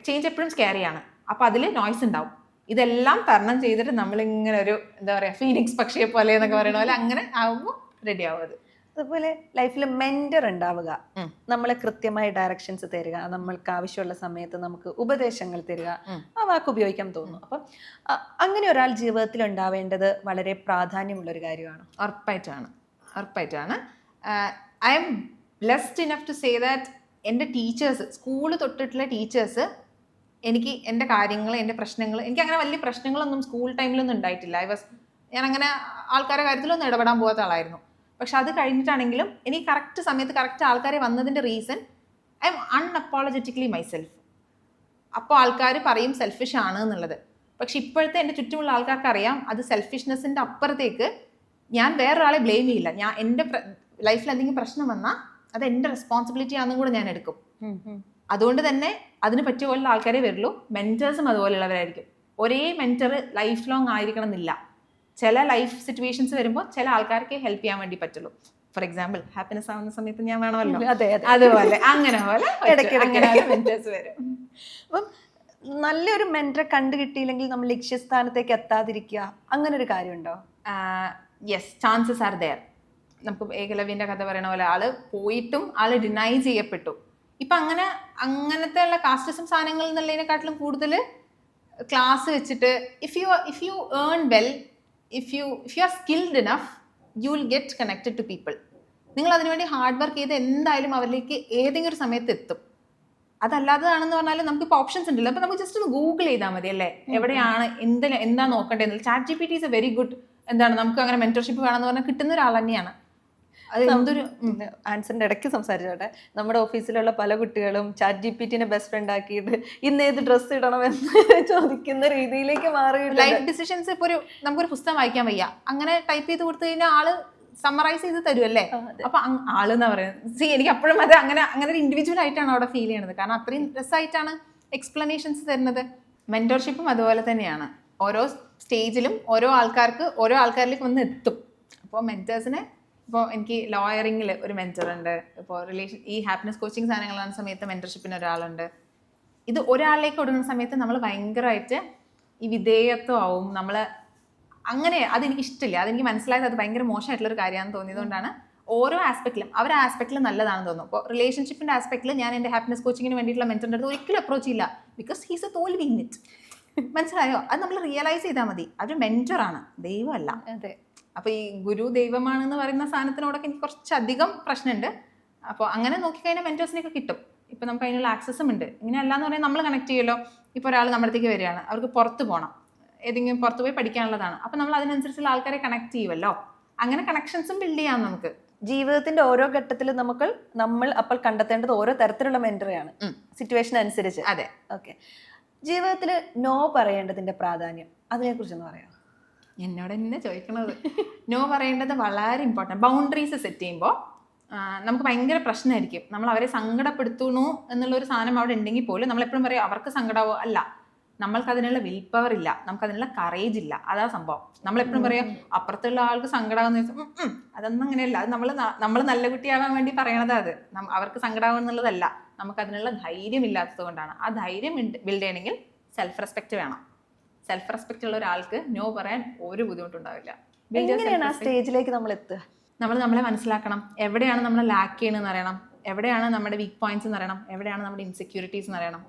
ചേഞ്ച് എപ്പോഴും സ്കാരിയാണ്. അപ്പോൾ അതിൽ നോയ്സ് ഉണ്ടാവും. ഇതെല്ലാം തരണം ചെയ്തിട്ട് നമ്മളിങ്ങനെ ഒരു എന്താ പറയുക, ഫീനിക്സ് പക്ഷിയെ പോലെ എന്നൊക്കെ പറയുന്ന പോലെ അങ്ങനെ ആവുമ്പോൾ റെഡി ആവും അത്. അതുപോലെ ലൈഫിൽ മെന്റർ ഉണ്ടാവുക, നമ്മളെ കൃത്യമായ ഡയറക്ഷൻസ് തരിക, നമ്മൾക്ക് ആവശ്യമുള്ള സമയത്ത് നമുക്ക് ഉപദേശങ്ങൾ തരിക, ആ വാക്ക് ഉപയോഗിക്കാൻ തോന്നുന്നു. അപ്പം അങ്ങനെ ഒരാൾ ജീവിതത്തിൽ ഉണ്ടാവേണ്ടത് വളരെ പ്രാധാന്യമുള്ളൊരു കാര്യമാണ്. ഉറപ്പായിട്ടാണ്. I am blessed enough to say that എൻ്റെ ടീച്ചേഴ്സ്, സ്കൂൾ തൊട്ടിട്ടുള്ള ടീച്ചേഴ്സ് എനിക്ക് എൻ്റെ കാര്യങ്ങൾ, എൻ്റെ പ്രശ്നങ്ങൾ, എനിക്ക് അങ്ങനെ വലിയ പ്രശ്നങ്ങളൊന്നും സ്കൂൾ ടൈമിലൊന്നും ഉണ്ടായിട്ടില്ല. ഞാൻ അങ്ങനെ ആൾക്കാരുടെ കാര്യത്തിലൊന്നും ഇടപെടാൻ പോകാത്ത ആളായിരുന്നു. പക്ഷെ അത് കഴിഞ്ഞിട്ടാണെങ്കിലും എനിക്ക് കറക്റ്റ് സമയത്ത് കറക്റ്റ് ആൾക്കാരെ വന്നതിൻ്റെ റീസൺ, ഐ എം അൺഅപ്പോളജറ്റിക്കലി മൈസെൽഫ്. അപ്പോൾ ആൾക്കാർ പറയും സെൽഫിഷ് ആണ് എന്നുള്ളത്. പക്ഷെ ഇപ്പോഴത്തെ എൻ്റെ ചുറ്റുമുള്ള ആൾക്കാർക്ക് അറിയാം അത് സെൽഫിഷ്നെസ്സിൻ്റെ അപ്പുറത്തേക്ക് ഞാൻ വേറൊരാളെ ബ്ലെയിം ചെയ്യില്ല. ഞാൻ എൻ്റെ ലൈഫിൽ എന്തെങ്കിലും പ്രശ്നം വന്നാൽ അത് എൻ്റെ റെസ്പോൺസിബിലിറ്റി ആണെന്നും കൂടെ ഞാൻ എടുക്കും. അതുകൊണ്ട് തന്നെ അതിന് പറ്റിയ പോലുള്ള ആൾക്കാരെ വരുള്ളൂ. മെൻറ്റേഴ്സും അതുപോലുള്ളവരായിരിക്കും. ഒരേ മെൻറ്റർ ലൈഫ് ലോങ് ആയിരിക്കണം എന്നില്ല. ചില ലൈഫ് സിറ്റുവേഷൻസ് വരുമ്പോൾ ചില ആൾക്കാർക്ക് ഹെൽപ്പ് ചെയ്യാൻ വേണ്ടി പറ്റുള്ളൂ. ഫോർ എക്സാമ്പിൾ ഹാപ്പിനെസ് ആവുന്ന സമയത്ത് ഞാൻ വേണമല്ലോ, അതുപോലെ അങ്ങനെ പോലെ മെൻറ്റേഴ്സ് വരും. അപ്പം നല്ലൊരു മെൻറ്ററെ കണ്ടു കിട്ടിയില്ലെങ്കിൽ നമ്മൾ ലക്ഷ്യസ്ഥാനത്തേക്ക് എത്താതിരിക്കുക, അങ്ങനെ ഒരു കാര്യമുണ്ടോ? Yes, chances are there. നമുക്ക് ഏകലവ്യൻ്റെ കഥ പറയണ പോലെ ആള് പോയിട്ടും ആള് ഡിനൈ ചെയ്യപ്പെട്ടു. ഇപ്പം അങ്ങനത്തെ ഉള്ള കാസ്റ്റിസം സാധനങ്ങൾ എന്നുള്ളതിനെക്കാട്ടിലും കൂടുതൽ ക്ലാസ് വെച്ചിട്ട് if you earn well, if you are skilled enough, you will get connected to people. നിങ്ങൾ അതിനുവേണ്ടി ഹാർഡ് വർക്ക് ചെയ്ത് എന്തായാലും അവരിലേക്ക് ഏതെങ്കിലും ഒരു സമയത്ത് എത്തും. അതല്ലാത്തതാണെന്ന് പറഞ്ഞാൽ നമുക്കിപ്പോൾ ഓപ്ഷൻസ് ഉണ്ടല്ലോ. അപ്പോൾ നമുക്ക് ജസ്റ്റ് ഒന്ന് ഗൂഗിൾ ചെയ്താൽ മതി അല്ലേ, എവിടെയാണ് എന്താ നോക്കേണ്ടത്. Chat GPT is A very good, എന്താണ് നമുക്ക് അങ്ങനെ മെന്റർഷിപ്പ് വേണമെന്ന് പറഞ്ഞാൽ കിട്ടുന്ന ഒരാൾ തന്നെയാണ്. അത് എന്തൊരു ആൻസറിന്റെ ഇടയ്ക്ക് സംസാരിച്ചോട്ടെ, നമ്മുടെ ഓഫീസിലുള്ള പല കുട്ടികളും ചാറ്റ് GPTനെ ബെസ്റ്റ് ഫ്രണ്ട് ആക്കിയിട്ട് ഇന്ന് ഏത് ഡ്രസ്സ് ഇടണമെന്ന് ചോദിക്കുന്ന രീതിയിലേക്ക് മാറി. ലൈഫ് ഡിസിഷൻസ് ഇപ്പോൾ നമുക്കൊരു പുസ്തകം വായിക്കാൻ വയ്യ, അങ്ങനെ ടൈപ്പ് ചെയ്ത് കൊടുത്തു കഴിഞ്ഞാൽ ആള് സമ്മറൈസ് ചെയ്ത് തരുമല്ലേ. അപ്പൊ ആളെന്നാ പറയുന്നത്. എനിക്ക് അപ്പോഴും അത് അങ്ങനെ ഒരു ഇൻഡിവിജ്വൽ ആയിട്ടാണ് അവിടെ ഫീൽ ചെയ്യണത്. കാരണം അത്രയും രസമായിട്ടാണ് എക്സ്പ്ലനേഷൻസ് തരുന്നത്. മെന്റർഷിപ്പും അതുപോലെ തന്നെയാണ്. ഓരോ സ്റ്റേജിലും ഓരോ ആൾക്കാരിലേക്ക് വന്ന് എത്തും. അപ്പോൾ മെന്റേഴ്സിനെ, ഇപ്പോൾ എനിക്ക് ലോയറിങ്ങിൽ ഒരു മെൻറ്റർ ഉണ്ട്. ഇപ്പോൾ ഈ ഹാപ്പിനെസ് കോച്ചിങ് സാധനങ്ങളാണ് സമയത്ത് മെൻറ്റർഷിപ്പിന് ഒരാളുണ്ട്. ഇത് ഒരാളിലേക്ക് കൊടുക്കുന്ന സമയത്ത് നമ്മൾ ഭയങ്കരമായിട്ട് ഈ വിധേയത്വം ആവും. നമ്മൾ അങ്ങനെ അതെനിക്ക് ഇഷ്ടമില്ല. അതെനിക്ക് മനസ്സിലായത് അത് ഭയങ്കര മോശമായിട്ടുള്ളൊരു കാര്യമാണെന്ന് തോന്നിയതുകൊണ്ടാണ് ഓരോ ആസ്പെക്റ്റിലും അവരുടെ ആസ്പെക്റ്റിൽ നല്ലതാണെന്ന് തോന്നുന്നു. ഇപ്പോൾ റിലേഷൻഷിപ്പിൻ്റെ ആസ്പെക്റ്റിൽ ഞാൻ എൻ്റെ ഹാപ്പിനെസ് കോച്ചിങ്ങിന് വേണ്ടിയിട്ടുള്ള മെൻറ്ററിൻ്റെ അടുത്ത് ഒരിക്കലും അപ്രോച്ച് ചെയ്യില്ല. ബിക്കോസ് ഹീസ് എ തോൽവി ഇൻ ഇറ്റ്. മനസ്സിലായോ? അത് നമ്മൾ റിയലൈസ് ചെയ്താൽ മതി. അതൊരു മെൻറ്ററാണ്, ദൈവമല്ല. അതെ. അപ്പോൾ ഈ ഗുരു ദൈവമാണെന്ന് പറയുന്ന സാധനത്തിനോടൊക്കെ എനിക്ക് കുറച്ചധികം പ്രശ്നമുണ്ട്. അപ്പോൾ അങ്ങനെ നോക്കിക്കഴിഞ്ഞാൽ മെൻറ്റേഴ്സിനൊക്കെ കിട്ടും. ഇപ്പം നമുക്ക് അതിനുള്ള ആക്സസും ഉണ്ട്. ഇങ്ങനെയല്ലാന്ന് പറഞ്ഞാൽ നമ്മൾ കണക്ട് ചെയ്യുമല്ലോ. ഇപ്പോൾ ഒരാൾ നമ്മുടെ അടുത്തേക്ക് വരികയാണ്, അവർക്ക് പുറത്ത് പോകണം, ഏതെങ്കിലും പുറത്ത് പോയി പഠിക്കാനുള്ളതാണ്. അപ്പം നമ്മൾ അതിനനുസരിച്ചുള്ള ആൾക്കാരെ കണക്ട് ചെയ്യുമല്ലോ. അങ്ങനെ കണക്ഷൻസും ബിൽഡ് ചെയ്യാം നമുക്ക്. ജീവിതത്തിന്റെ ഓരോ ഘട്ടത്തിലും നമ്മൾ അപ്പോൾ കണ്ടെത്തേണ്ടത് ഓരോ തരത്തിലുള്ള മെന്ററെയാണ്, സിറ്റുവേഷൻ അനുസരിച്ച്. അതെ, ഓക്കെ. ജീവിതത്തിൽ നോ പറയേണ്ടതിന്റെ പ്രാധാന്യം, അതിനെക്കുറിച്ചൊന്ന് പറയാം. എന്നോട് തന്നെ ചോദിക്കണത്. നോ പറയേണ്ടത് വളരെ ഇമ്പോർട്ടൻറ്റ്. ബൗണ്ടറീസ് സെറ്റ് ചെയ്യുമ്പോൾ നമുക്ക് ഭയങ്കര പ്രശ്നമായിരിക്കും. നമ്മൾ അവരെ സങ്കടപ്പെടുത്തുന്നു എന്നുള്ളൊരു സാധനം അവിടെ ഉണ്ടെങ്കിൽ പോലും നമ്മളെപ്പോഴും പറയും അവർക്ക് സങ്കടമോ അല്ല, നമ്മൾക്കതിനുള്ള വിൽ പവർ ഇല്ല, നമുക്കതിനുള്ള കറേജ് ഇല്ല. അതാ സംഭവം. നമ്മളെപ്പോഴും പറയാം അപ്പുറത്തുള്ള ആൾക്ക് സങ്കടമാകുന്ന വെച്ചാൽ അതൊന്നും അങ്ങനെയല്ല. അത് നമ്മൾ നല്ല കുട്ടിയാവാൻ വേണ്ടി പറയണത്. അത് അവർക്ക് സങ്കടമാകും എന്നുള്ളതല്ല, നമുക്കതിനുള്ള ധൈര്യം ഇല്ലാത്തത് കൊണ്ടാണ്. ആ ധൈര്യം ബിൽഡ് ചെയ്യണമെങ്കിൽ സെൽഫ് റെസ്പെക്റ്റ് വേണം. സെൽഫ് റെസ്പെക്റ്റ് ഉള്ള ഒരാൾക്ക് നോ പറയാൻ ഒരു ബുദ്ധിമുട്ടുണ്ടാവില്ല. എങ്ങനെയാണ് ആ സ്റ്റേജിലേക്ക് നമ്മൾ എത്തുക? നമ്മൾ നമ്മളെ മനസ്സിലാക്കണം. എവിടെയാണ് നമ്മൾ ലാക്ക് ചെയ്യണമെന്ന് അറിയണം, എവിടെയാണ് നമ്മുടെ വീക്ക് പോയിന്റ്സ് എന്ന് അറിയണം, എവിടെയാണ് നമ്മുടെ ഇൻസെക്യൂരിറ്റീസ് എന്ന് അറിയണം.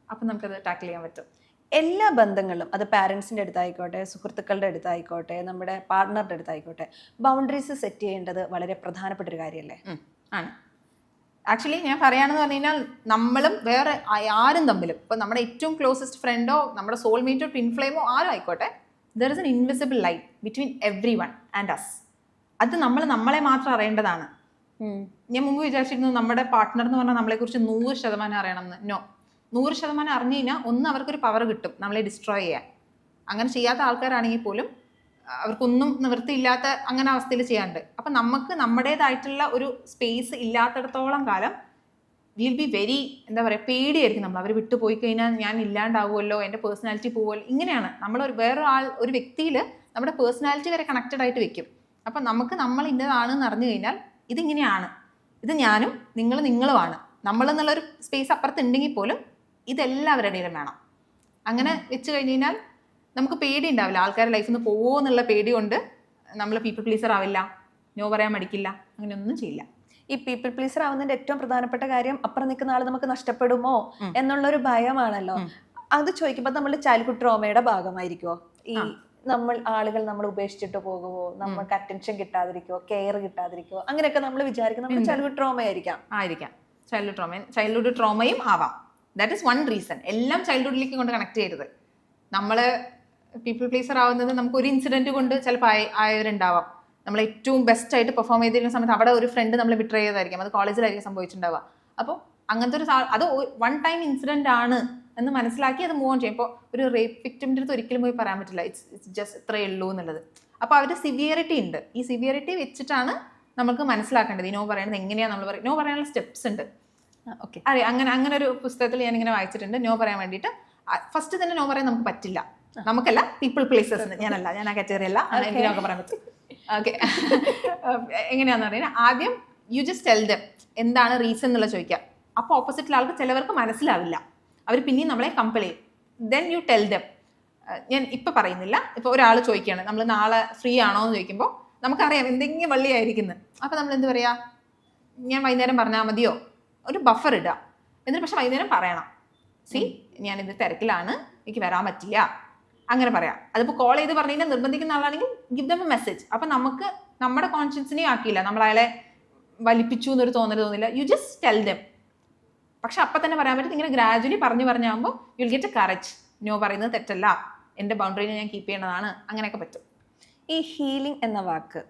അപ്പം നമുക്കത് ടാക്കിൾ ചെയ്യാൻ പറ്റും. എല്ലാ ബന്ധങ്ങളിലും, അത് പാരൻസിൻ്റെ അടുത്തായിക്കോട്ടെ, സുഹൃത്തുക്കളുടെ അടുത്തായിക്കോട്ടെ, നമ്മുടെ പാർട്ട്ണറുടെ അടുത്തായിക്കോട്ടെ, ബൗണ്ടറീസ് സെറ്റ് ചെയ്യേണ്ടത് വളരെ പ്രധാനപ്പെട്ട ഒരു കാര്യമല്ലേ? ആണ്. ആക്ച്വലി ഞാൻ പറയുകയാണെന്ന് പറഞ്ഞു കഴിഞ്ഞാൽ നമ്മളും വേറെ ആരും തമ്മിലും, ഇപ്പോൾ നമ്മുടെ ഏറ്റവും ക്ലോസസ്റ്റ് ഫ്രണ്ടോ നമ്മുടെ സോൾമേറ്റോ ട്വിൻ ഫ്ലെയിമോ ആരും ആയിക്കോട്ടെ, there is an invisible line between everyone. And us. അത് നമ്മളെ മാത്രം അറിയേണ്ടതാണ്. ഞാൻ മുമ്പ് വിചാരിച്ചിരുന്നു നമ്മുടെ പാർട്ട്ണർ എന്ന് പറഞ്ഞാൽ നമ്മളെക്കുറിച്ച് 100% അറിയണം എന്ന്. നോ, 100% അറിഞ്ഞു കഴിഞ്ഞാൽ ഒന്ന് അവർക്കൊരു പവർ കിട്ടും നമ്മളെ ഡിസ്ട്രോയ് ചെയ്യാൻ. അങ്ങനെ ചെയ്യാത്ത ആൾക്കാരാണെങ്കിൽ പോലും അവർക്കൊന്നും നിവൃത്തിയില്ലാത്ത അങ്ങനെ അവസ്ഥയിൽ ചെയ്യാണ്ട്. അപ്പം നമുക്ക് നമ്മുടേതായിട്ടുള്ള ഒരു സ്പേസ് ഇല്ലാത്തിടത്തോളം കാലം വിൽ ബി വെരി എന്താ പറയുക, പേടിയായിരിക്കും നമ്മൾ. അവർ വിട്ടു പോയി കഴിഞ്ഞാൽ ഞാൻ ഇല്ലാണ്ടാവുമല്ലോ, എൻ്റെ പേഴ്സണാലിറ്റി പോവുമല്ലോ. ഇങ്ങനെയാണ് നമ്മൾ ഒരു വ്യക്തിയിൽ നമ്മുടെ പേഴ്സണാലിറ്റി വരെ കണക്റ്റഡ് ആയിട്ട് വെക്കും. അപ്പം നമുക്ക് നമ്മൾ ഇന്നതാണെന്ന് അറിഞ്ഞു കഴിഞ്ഞാൽ ഇതിങ്ങനെയാണ്, ഇത് ഞാനും നിങ്ങളുമാണ്, നമ്മളെന്നുള്ളൊരു സ്പേസ് അപ്പുറത്തുണ്ടെങ്കിൽ പോലും ഇതെല്ലാവരുടെയും വേണം. അങ്ങനെ വെച്ച് കഴിഞ്ഞ് കഴിഞ്ഞാൽ നമുക്ക് പേടി ഉണ്ടാവില്ല. ആൾക്കാരുടെ ലൈഫിൽ നിന്ന് പോകുമോ എന്നുള്ള പേടി കൊണ്ട് നമ്മൾ പീപ്പിൾ പ്ലീസർ ആവില്ല, നോ പറയാൻ മടിക്കില്ല, അങ്ങനെയൊന്നും ചെയ്യില്ല. ഈ പീപ്പിൾ പ്ലീസർ ആവുന്നതിന്റെ ഏറ്റവും പ്രധാനപ്പെട്ട കാര്യം അപ്പുറം നിൽക്കുന്ന ആൾ നമുക്ക് നഷ്ടപ്പെടുമോ എന്നുള്ളൊരു ഭയമാണല്ലോ. അത് ചോദിക്കുമ്പോൾ നമ്മൾ ചൈൽഡ്ഹുഡ് ട്രോമയുടെ ഭാഗമായിരിക്കുമോ? ഈ ആളുകൾ നമ്മൾ ഉപേക്ഷിച്ചിട്ട് പോകുമോ, നമുക്ക് അറ്റൻഷൻ കിട്ടാതിരിക്കുമോ, കെയർ കിട്ടാതിരിക്കുമോ, അങ്ങനെയൊക്കെ നമ്മൾ വിചാരിക്കും നമുക്ക് ചൈൽഡ്ഹുഡ് ട്രോമ ആയിരിക്കാം. ചൈൽഡ്ഹുഡ് ട്രോമയും ആവാം. That is one reason. എല്ലാം ചൈൽഡ്ഹുഡിലേക്ക് കൊണ്ട് കണക്ട് ചെയ്യരുത്. നമ്മൾ പീപ്പിൾ പ്ലീസർ ആവുന്നത് നമുക്ക് ഒരു ഇൻസിഡന്റ് കൊണ്ട് ചിലപ്പോൾ ആയവരുണ്ടാവാം. നമ്മൾ ഏറ്റവും ബെസ്റ്റ് ആയിട്ട് പെർഫോം ചെയ്തിരിക്കുന്ന സമയത്ത് അവിടെ ഒരു ഫ്രണ്ട് നമ്മൾ ബിട്രേ ചെയ്തായിരിക്കും, അത് കോളേജിലായിരിക്കും സംഭവിച്ചിട്ടുണ്ടാവുക. അപ്പോൾ അങ്ങനത്തെ അത് വൺ ടൈം ഇൻസിഡന്റ് ആണ് എന്ന് മനസ്സിലാക്കി അത് മൂവ് ഓൺ ചെയ്യും. ഇപ്പോൾ ഒരു റേപ്പ് വിക്ടിമിൻ്റെ അടുത്ത് ഒരിക്കലും പോയി പറയാൻ പറ്റില്ല ഇറ്റ്സ് ജസ്റ്റ് ഇത്രയേ ഉള്ളൂ എന്നുള്ളത്. അപ്പോൾ അവർ സിവിയറിറ്റി ഉണ്ട്. ഈ സിവിയറിറ്റി വെച്ചിട്ടാണ് നമുക്ക് മനസ്സിലാക്കേണ്ടത്. ഈ നോ പറയുന്നത് എങ്ങനെയാണ് നമ്മൾ പറയും. നോ പറയാനുള്ള സ്റ്റെപ്സ് ഉണ്ട്. ഓക്കെ, അറിയാം. അങ്ങനെ ഒരു പുസ്തകത്തിൽ ഞാനിങ്ങനെ വായിച്ചിട്ടുണ്ട്. നോ പറയാൻ വേണ്ടിയിട്ട് ഫസ്റ്റ് തന്നെ നോ പറയാൻ നമുക്ക് പറ്റില്ല. നമുക്കല്ല, പീപ്പിൾ പ്ലേസസ്. ഞാനല്ല, ഞാൻ ആ കാറ്റഗറി അല്ല, എനിക്ക് നോക്കെ പറയാൻ പറ്റും. ഓക്കെ, എങ്ങനെയാണെന്ന് പറഞ്ഞാൽ ആദ്യം യു ജസ്റ്റ് ടെൽ ദം എന്താണ് റീസൺ എന്നുള്ള ചോദിക്കാം. അപ്പോൾ ഓപ്പോസിറ്റിൽ ആൾക്ക് ചിലവർക്ക് മനസ്സിലാവില്ല, അവർ പിന്നെയും നമ്മളെ കമ്പൽ ചെയ്യും. Then you tell them. ഞാൻ ഇപ്പം പറയുന്നില്ല, ഇപ്പോൾ ഒരാൾ ചോദിക്കുകയാണ് നമ്മൾ നാളെ ഫ്രീ ആണോ എന്ന് ചോദിക്കുമ്പോൾ നമുക്കറിയാം എന്തെങ്കിലും വള്ളിയായിരിക്കുന്നത്. അപ്പോൾ നമ്മൾ എന്ത് പറയുക, ഞാൻ വൈകുന്നേരം പറഞ്ഞാൽ മതിയോ, ഒരു ബഫർ ഇടുക. എന്നിട്ട് പക്ഷെ വൈകുന്നേരം പറയണം, സി ഞാനിത് തിരക്കിലാണ്, എനിക്ക് വരാൻ പറ്റില്ല, അങ്ങനെ പറയാം. അതിപ്പോൾ കോൾ ചെയ്ത് പറഞ്ഞു കഴിഞ്ഞാൽ നിർബന്ധിക്കുന്ന ആളാണെങ്കിൽ ഗിവ് ദം എ മെസ്സേജ്. അപ്പം നമുക്ക് നമ്മുടെ കോൺഷ്യൻസിനെയും ആക്കിയില്ല, നമ്മൾ അയാളെ വലിപ്പിച്ചു എന്നൊരു തോന്നില്ല. You just tell them. പക്ഷെ അപ്പം തന്നെ പറയാൻ പറ്റും. ഇങ്ങനെ ഗ്രാജുവലി പറഞ്ഞാകുമ്പോൾ you'll get a courage. No പറയുന്നത് തെറ്റല്ല, എൻ്റെ ബൗണ്ടറിനെ ഞാൻ കീപ്പ് ചെയ്യേണ്ടതാണ്, അങ്ങനെയൊക്കെ പറ്റും. ഈ ഹീലിംഗ് എന്ന വാക്ക്,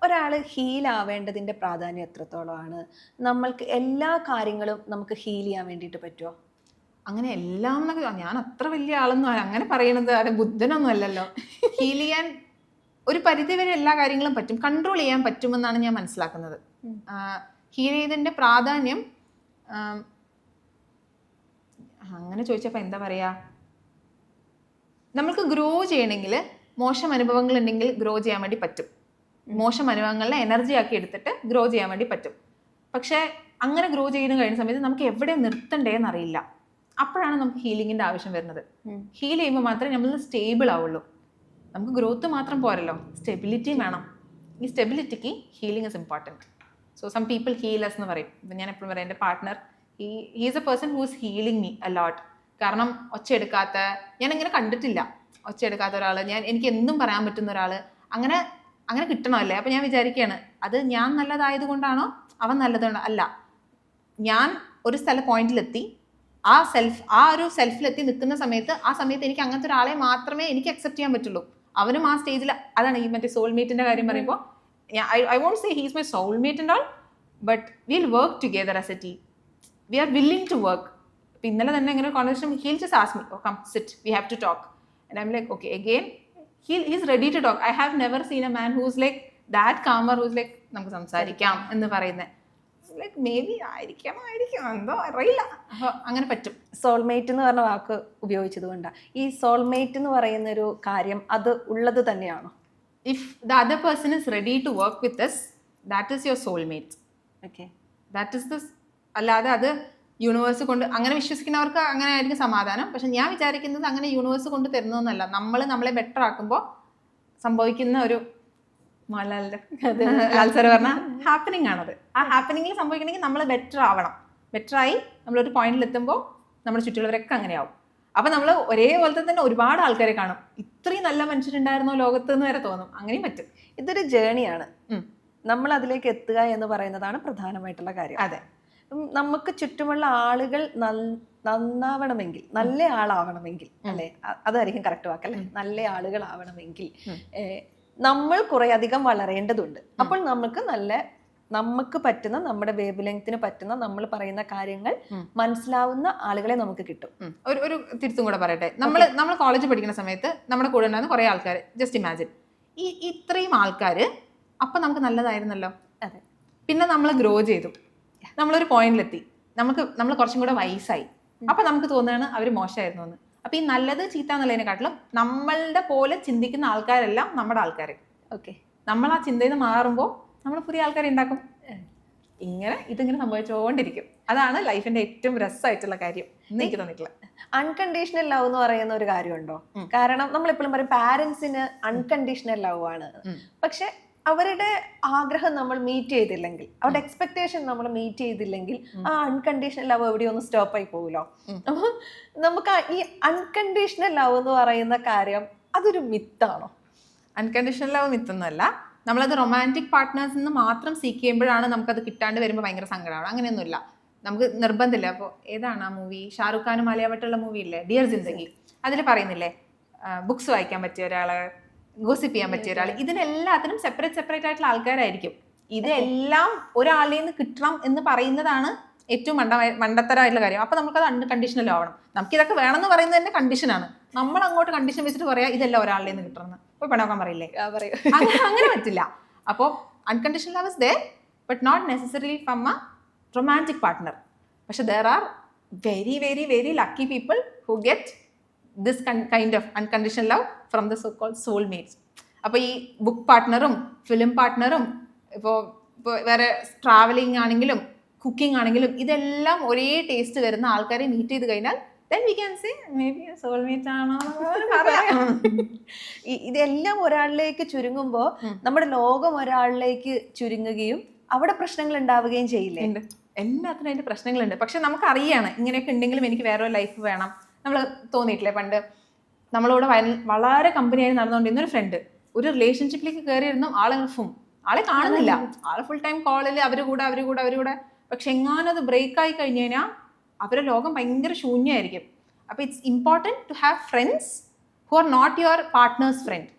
ഒരാൾ ഹീൽ ആവേണ്ടതിൻ്റെ പ്രാധാന്യം എത്രത്തോളമാണ്? നമ്മൾക്ക് എല്ലാ കാര്യങ്ങളും നമുക്ക് ഹീൽ ചെയ്യാൻ വേണ്ടിയിട്ട് പറ്റുമോ? അങ്ങനെ എല്ലാം എന്നൊക്കെ ഞാൻ അത്ര വലിയ ആളൊന്നും അങ്ങനെ പറയുന്നത് അത് ബുദ്ധനൊന്നും അല്ലല്ലോ. ഹീൽ ചെയ്യാൻ ഒരു പരിധി വരെ എല്ലാ കാര്യങ്ങളും പറ്റും, കൺട്രോൾ ചെയ്യാൻ പറ്റുമെന്നാണ് ഞാൻ മനസ്സിലാക്കുന്നത്. ഹീൽ ചെയ്തതിൻ്റെ പ്രാധാന്യം അങ്ങനെ ചോദിച്ചപ്പോൾ എന്താ പറയുക, നമ്മൾക്ക് ഗ്രോ ചെയ്യണമെങ്കിൽ മോശം അനുഭവങ്ങൾ ഉണ്ടെങ്കിൽ ഗ്രോ ചെയ്യാൻ വേണ്ടി പറ്റും. മോശം അനുഭവങ്ങളെ എനർജി ആക്കി എടുത്തിട്ട് ഗ്രോ ചെയ്യാൻ വേണ്ടി പറ്റും. പക്ഷേ അങ്ങനെ ഗ്രോ ചെയ്യുന്ന കഴിയുന്ന സമയത്ത് നമുക്ക് എവിടെ നിർത്തണ്ടേന്ന് അറിയില്ല. അപ്പോഴാണ് നമുക്ക് ഹീലിങ്ങിൻ്റെ ആവശ്യം വരുന്നത്. ഹീൽ ചെയ്യുമ്പോൾ മാത്രമേ നമ്മൾ സ്റ്റേബിൾ ആവുള്ളൂ. നമുക്ക് ഗ്രോത്ത് മാത്രം പോരല്ലോ, സ്റ്റെബിലിറ്റിയും വേണം. ഈ സ്റ്റെബിലിറ്റിക്ക് healing is important. So some people healers എന്ന് പറയും. ഇപ്പം ഞാൻ എപ്പോഴും പറയും, എൻ്റെ partner he is a person who is healing me a lot. കാരണം ഒച്ചയെടുക്കാത്ത, ഞാനിങ്ങനെ കണ്ടിട്ടില്ല ഒച്ചയെടുക്കാത്ത ഒരാൾ, എനിക്ക് എന്തും പറയാൻ പറ്റുന്ന ഒരാൾ, അങ്ങനെ കിട്ടണമല്ലേ. അപ്പം ഞാൻ വിചാരിക്കുകയാണ്, അത് ഞാൻ നല്ലതായത് കൊണ്ടാണോ അവൻ നല്ലതുകൊണ്ടോ അല്ല. ഞാൻ ഒരു പോയിന്റിലെത്തി, ആ ഒരു സെൽഫിലെത്തി നിൽക്കുന്ന സമയത്ത് എനിക്ക് അങ്ങനത്തെ ഒരാളെ മാത്രമേ എനിക്ക് അക്സെപ്റ്റ് ചെയ്യാൻ പറ്റുള്ളൂ. അവനും ആ സ്റ്റേജിൽ, അതാണ് ഈ മറ്റേ സോൾമേറ്റിൻ്റെ കാര്യം പറയുമ്പോൾ, I won't say he's my soulmate and all, but we'll work together as a team. We are willing to work. ഇപ്പം ഇന്നലെ തന്നെ ഇങ്ങനെ conversation, he'll just ask me, oh come sit, we have to talk, and I'm like okay, again he's ready to talk. I have never seen a man who's like that calmer, who's like നമുക്ക് സംസാരിക്കാം എന്ന് പറയുന്നത്. ലൈക്ക് മേ ബി ആയിരിക്കാം എന്തോ അറിയില്ല. അപ്പോൾ അങ്ങനെ പറ്റും. സോൾമേറ്റ് എന്ന് പറഞ്ഞ വാക്ക് ഉപയോഗിച്ചത് കൊണ്ടാണ്. ഈ സോൾമേറ്റ് എന്ന് പറയുന്നൊരു കാര്യം അത് ഉള്ളത് തന്നെയാണോ? If the other person is ready to work with us, that is your soulmate. Okay, that is this. അല്ലാതെ അത് യൂണിവേഴ്സ് കൊണ്ട്, അങ്ങനെ വിശ്വസിക്കുന്നവർക്ക് അങ്ങനെ ആയിരിക്കും സമാധാനം. പക്ഷെ ഞാൻ വിചാരിക്കുന്നത് അങ്ങനെ യൂണിവേഴ്സ് കൊണ്ട് തരുന്നതെന്നല്ല, നമ്മളെ ബെറ്റർ ആക്കുമ്പോൾ സംഭവിക്കുന്ന ഒരു ലാൽസർ പറഞ്ഞ ഹാപ്പനിങ് ആണത്. ആ ഹാപ്പനിങ്ങിൽ സംഭവിക്കണമെങ്കിൽ നമ്മൾ ബെറ്റർ ആവണം. ബെറ്ററായി നമ്മളൊരു പോയിന്റിൽ എത്തുമ്പോൾ നമ്മുടെ ചുറ്റുള്ളവരൊക്കെ അങ്ങനെയാവും. അപ്പം നമ്മൾ ഒരേപോലത്തെ തന്നെ ഒരുപാട് ആൾക്കാരെ കാണും, ഇത്രയും നല്ല മനുഷ്യരുണ്ടായിരുന്നോ ലോകത്ത് എന്ന് വരെ തോന്നും. അങ്ങനെയും പറ്റും. ഇതൊരു ജേണിയാണ്. നമ്മൾ അതിലേക്ക് എത്തുക എന്ന് പറയുന്നതാണ് പ്രധാനമായിട്ടുള്ള കാര്യം. അതെ, നമുക്ക് ചുറ്റുമുള്ള ആളുകൾ നന്നാവണമെങ്കിൽ, നല്ല ആളാവണമെങ്കിൽ, അല്ലേ, അതായിരിക്കും കറക്റ്റ് വാക്കല്ലേ, നല്ല ആളുകളാവണമെങ്കിൽ നമ്മൾ കുറെ അധികം വളരേണ്ടതുണ്ട്. അപ്പോൾ നമുക്ക് പറ്റുന്ന നമ്മുടെ വേവ് ലെങ്ത്തിന് പറ്റുന്ന നമ്മൾ പറയുന്ന കാര്യങ്ങൾ മനസ്സിലാവുന്ന ആളുകളെ നമുക്ക് കിട്ടും. ഒരു തിരുത്തും കൂടെ പറയട്ടെ. നമ്മൾ കോളേജിൽ പഠിക്കുന്ന സമയത്ത് നമ്മുടെ കൂടെ ഉണ്ടായിരുന്ന കുറെ ആൾക്കാർ, ജസ്റ്റ് ഇമാജിൻ, ഇത്രയും ആൾക്കാര് അപ്പൊ നമുക്ക് നല്ലതായിരുന്നല്ലോ. അതെ. പിന്നെ നമ്മൾ ഗ്രോ ചെയ്തു, നമ്മളൊരു പോയിന്റിലെത്തി, നമ്മൾ കുറച്ചും കൂടെ വയസ്സായി. അപ്പൊ നമുക്ക് തോന്നുകയാണ് അവർ മോശമായിരുന്നു എന്ന്. അപ്പൊ ഈ നല്ലത് ചീത്ത എന്നുള്ളതിനെക്കാട്ടിലും നമ്മളുടെ പോലെ ചിന്തിക്കുന്ന ആൾക്കാരെല്ലാം നമ്മുടെ ആൾക്കാർ. ഓക്കെ. നമ്മൾ ആ ചിന്തയിൽ നിന്ന് മാറുമ്പോൾ നമ്മൾ പുതിയ ആൾക്കാരെ ഉണ്ടാക്കും. ഇതിങ്ങനെ സംഭവിച്ചുകൊണ്ടിരിക്കും. അതാണ് ലൈഫിന്റെ ഏറ്റവും രസമായിട്ടുള്ള കാര്യം എന്ന് എനിക്ക് തോന്നിയിട്ടുള്ള. അൺകണ്ടീഷണൽ ലവ് എന്ന് പറയുന്ന ഒരു കാര്യമുണ്ടോ? കാരണം നമ്മൾ എപ്പോഴും പറയും പാരന്റ്സിന് അൺകണ്ടീഷണൽ ലവ് ആണ്. പക്ഷെ അവരുടെ ആഗ്രഹം നമ്മൾ മീറ്റ് ചെയ്തില്ലെങ്കിൽ, അവരുടെ എക്സ്പെക്ടേഷൻ നമ്മൾ മീറ്റ് ചെയ്തില്ലെങ്കിൽ ആ അൺകണ്ടീഷണൽ ലവ് എവിടെ ഒന്ന് സ്റ്റോപ്പ് ആയി പോകുമല്ലോ. അപ്പൊ നമുക്ക് ഈ അൺകണ്ടീഷണൽ ലവ് എന്ന് പറയുന്ന കാര്യം അതൊരു മിത്താണോ? Unconditional love മിത്തൊന്നുമല്ല. നമ്മളത് റൊമാൻറ്റിക് പാർട്ട്നേഴ്സിൽ നിന്ന് മാത്രം സീക്ക് ചെയ്യുമ്പോഴാണ് നമുക്കത് കിട്ടാണ്ട് വരുമ്പോൾ ഭയങ്കര സങ്കടമാണ്. അങ്ങനെയൊന്നുമില്ല, നമുക്ക് നിർബന്ധമില്ല. അപ്പോൾ ഏതാണ് ആ മൂവി, ഷാറുഖ് ഖാനും ആലിയാഭട്ടുള്ള മൂവി ഇല്ലേ, ഡിയർ ജിന്ദഗി, അതിൽ പറയുന്നില്ലേ ബുക്സ് വായിക്കാൻ പറ്റിയ ഒരാള്, ഗോസിപ്പ് ചെയ്യാൻ പറ്റിയ ഒരാൾ, ഇതിനെല്ലാത്തിനും സെപ്പറേറ്റ് ആയിട്ടുള്ള ആൾക്കാരായിരിക്കും. ഇതെല്ലാം ഒരാളിൽ നിന്ന് കിട്ടണം എന്ന് പറയുന്നതാണ് ഏറ്റവും മണ്ടത്തരമായിട്ടുള്ള കാര്യം. അപ്പൊ നമുക്കത് അൺകണ്ടീഷണൽ ആവണം. നമുക്കിതൊക്കെ വേണമെന്ന് പറയുന്നത് തന്നെ കണ്ടീഷനാണ്. നമ്മൾ അങ്ങോട്ട് കണ്ടീഷൻ വെച്ചിട്ട് പറയാ ഇതെല്ലാം ഒരാളിൽ നിന്ന് കിട്ടണം, പോയി പണമൊക്കെ പറയില്ലേ, അങ്ങനെ പറ്റില്ല. അപ്പോൾ unconditional love is there, but not necessarily from a romantic partner. പക്ഷെ there are very very very lucky people who get this kind of unconditional love from the so called soulmates. അപ്പോൾ ഈ ബുക്ക് പാർട്ട്ണറും ഫിലിം പാർട്ട്ണറും ഇപ്പോൾ വേറെ ട്രാവലിംഗ് ആണെങ്കിലും കുക്കിംഗ് ആണെങ്കിലും ഇതെല്ലാം ഒരേ ടേസ്റ്റ് വരുന്ന ആൾക്കാരെ മീറ്റ് ചെയ്ത് കഴിഞ്ഞാൽ then we can say maybe a soulmate ആണോ പറയാം. ഇതെല്ലാം ഒരാളിലേക്ക് ചുരുങ്ങുമ്പോൾ നമ്മുടെ ലോകം ഒരാളിലേക്ക് ചുരുങ്ങുകയും അവിടെ പ്രശ്നങ്ങൾ ഉണ്ടാവുകയും ചെയ്യില്ലേ? എല്ലാത്തിനും അതിന്റെ പ്രശ്നങ്ങളുണ്ട്. പക്ഷെ നമുക്ക് അറിയാണ് ഇങ്ങനെയൊക്കെ ഉണ്ടെങ്കിലും എനിക്ക് വേറെ ലൈഫ് വേണം. നമ്മൾ തോന്നിയിട്ടില്ലേ പണ്ട് നമ്മളോട് വളരെ കമ്പനിയായി നടന്നുകൊണ്ടിരുന്ന ഒരു ഫ്രണ്ട് ഒരു റിലേഷൻഷിപ്പിലേക്ക് കയറിയിരുന്നു, ആളെ കാണുന്നില്ല, ആളെ ഫുൾ ടൈം കോളിൽ അവര് കൂടെ. പക്ഷെ എങ്ങാനും അത് ബ്രേക്ക് ആയി കഴിഞ്ഞു കഴിഞ്ഞാൽ അവരുടെ ലോകം ഭയങ്കര ശൂന്യമായിരിക്കും. അപ്പൊ it's important to have friends who are not your partner's friend.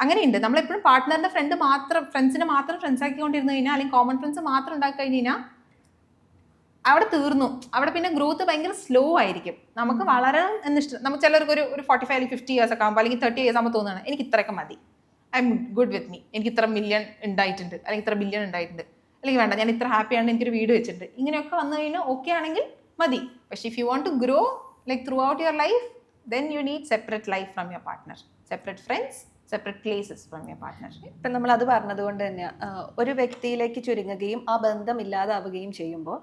അങ്ങനെയുണ്ട്. നമ്മളെപ്പോഴും പാർട്ട്ണറിന്റെ ഫ്രണ്ട്സിനെ മാത്രം ഫ്രണ്ട്സ് ആക്കിക്കൊണ്ടിരുന്നു കഴിഞ്ഞാൽ, അല്ലെങ്കിൽ കോമൺ ഫ്രണ്ട്സ് മാത്രം ഉണ്ടാക്കി കഴിഞ്ഞ് കഴിഞ്ഞാൽ അവിടെ തീർന്നു. അവിടെ പിന്നെ ഗ്രോത്ത് ഭയങ്കര സ്ലോ ആയിരിക്കും. നമുക്ക് വളരണം എന്നിഷ്ടം. നമുക്ക് ചിലർക്ക് ഒരു 45 50 ഇയേഴ്സ് ഒക്കെ ആകുമ്പോൾ അല്ലെങ്കിൽ 30 ഇയേഴ്സ് ആകുമ്പോൾ തോന്നുകയാണ് എനിക്ക് ഇത്രയൊക്കെ മതി, I M good with me, എനിക്ക് ഇത്ര മില്യൺ ഉണ്ടായിട്ടുണ്ട് അല്ലെങ്കിൽ ഇത്ര ബില്യൺ ഉണ്ടായിട്ടുണ്ട്, അല്ലെങ്കിൽ വേണ്ട ഞാൻ ഇത്ര ഹാപ്പിയാണ്, എനിക്കൊരു വീട് വെച്ചിട്ടുണ്ട്, ഇങ്ങനെയൊക്കെ വന്നു കഴിഞ്ഞാൽ ഓക്കെ ആണെങ്കിൽ മതി. പക്ഷെ if you want to grow like throughout your life, then you need separate life from your partner, separate friends, separate places from your partner. ഇപ്പം നമ്മൾ അത് പറഞ്ഞതുകൊണ്ട് തന്നെ ഒരു വ്യക്തിയിലേക്ക് ചുരുങ്ങുകയും ആ ബന്ധം ഇല്ലാതാവുകയും ചെയ്യുമ്പോൾ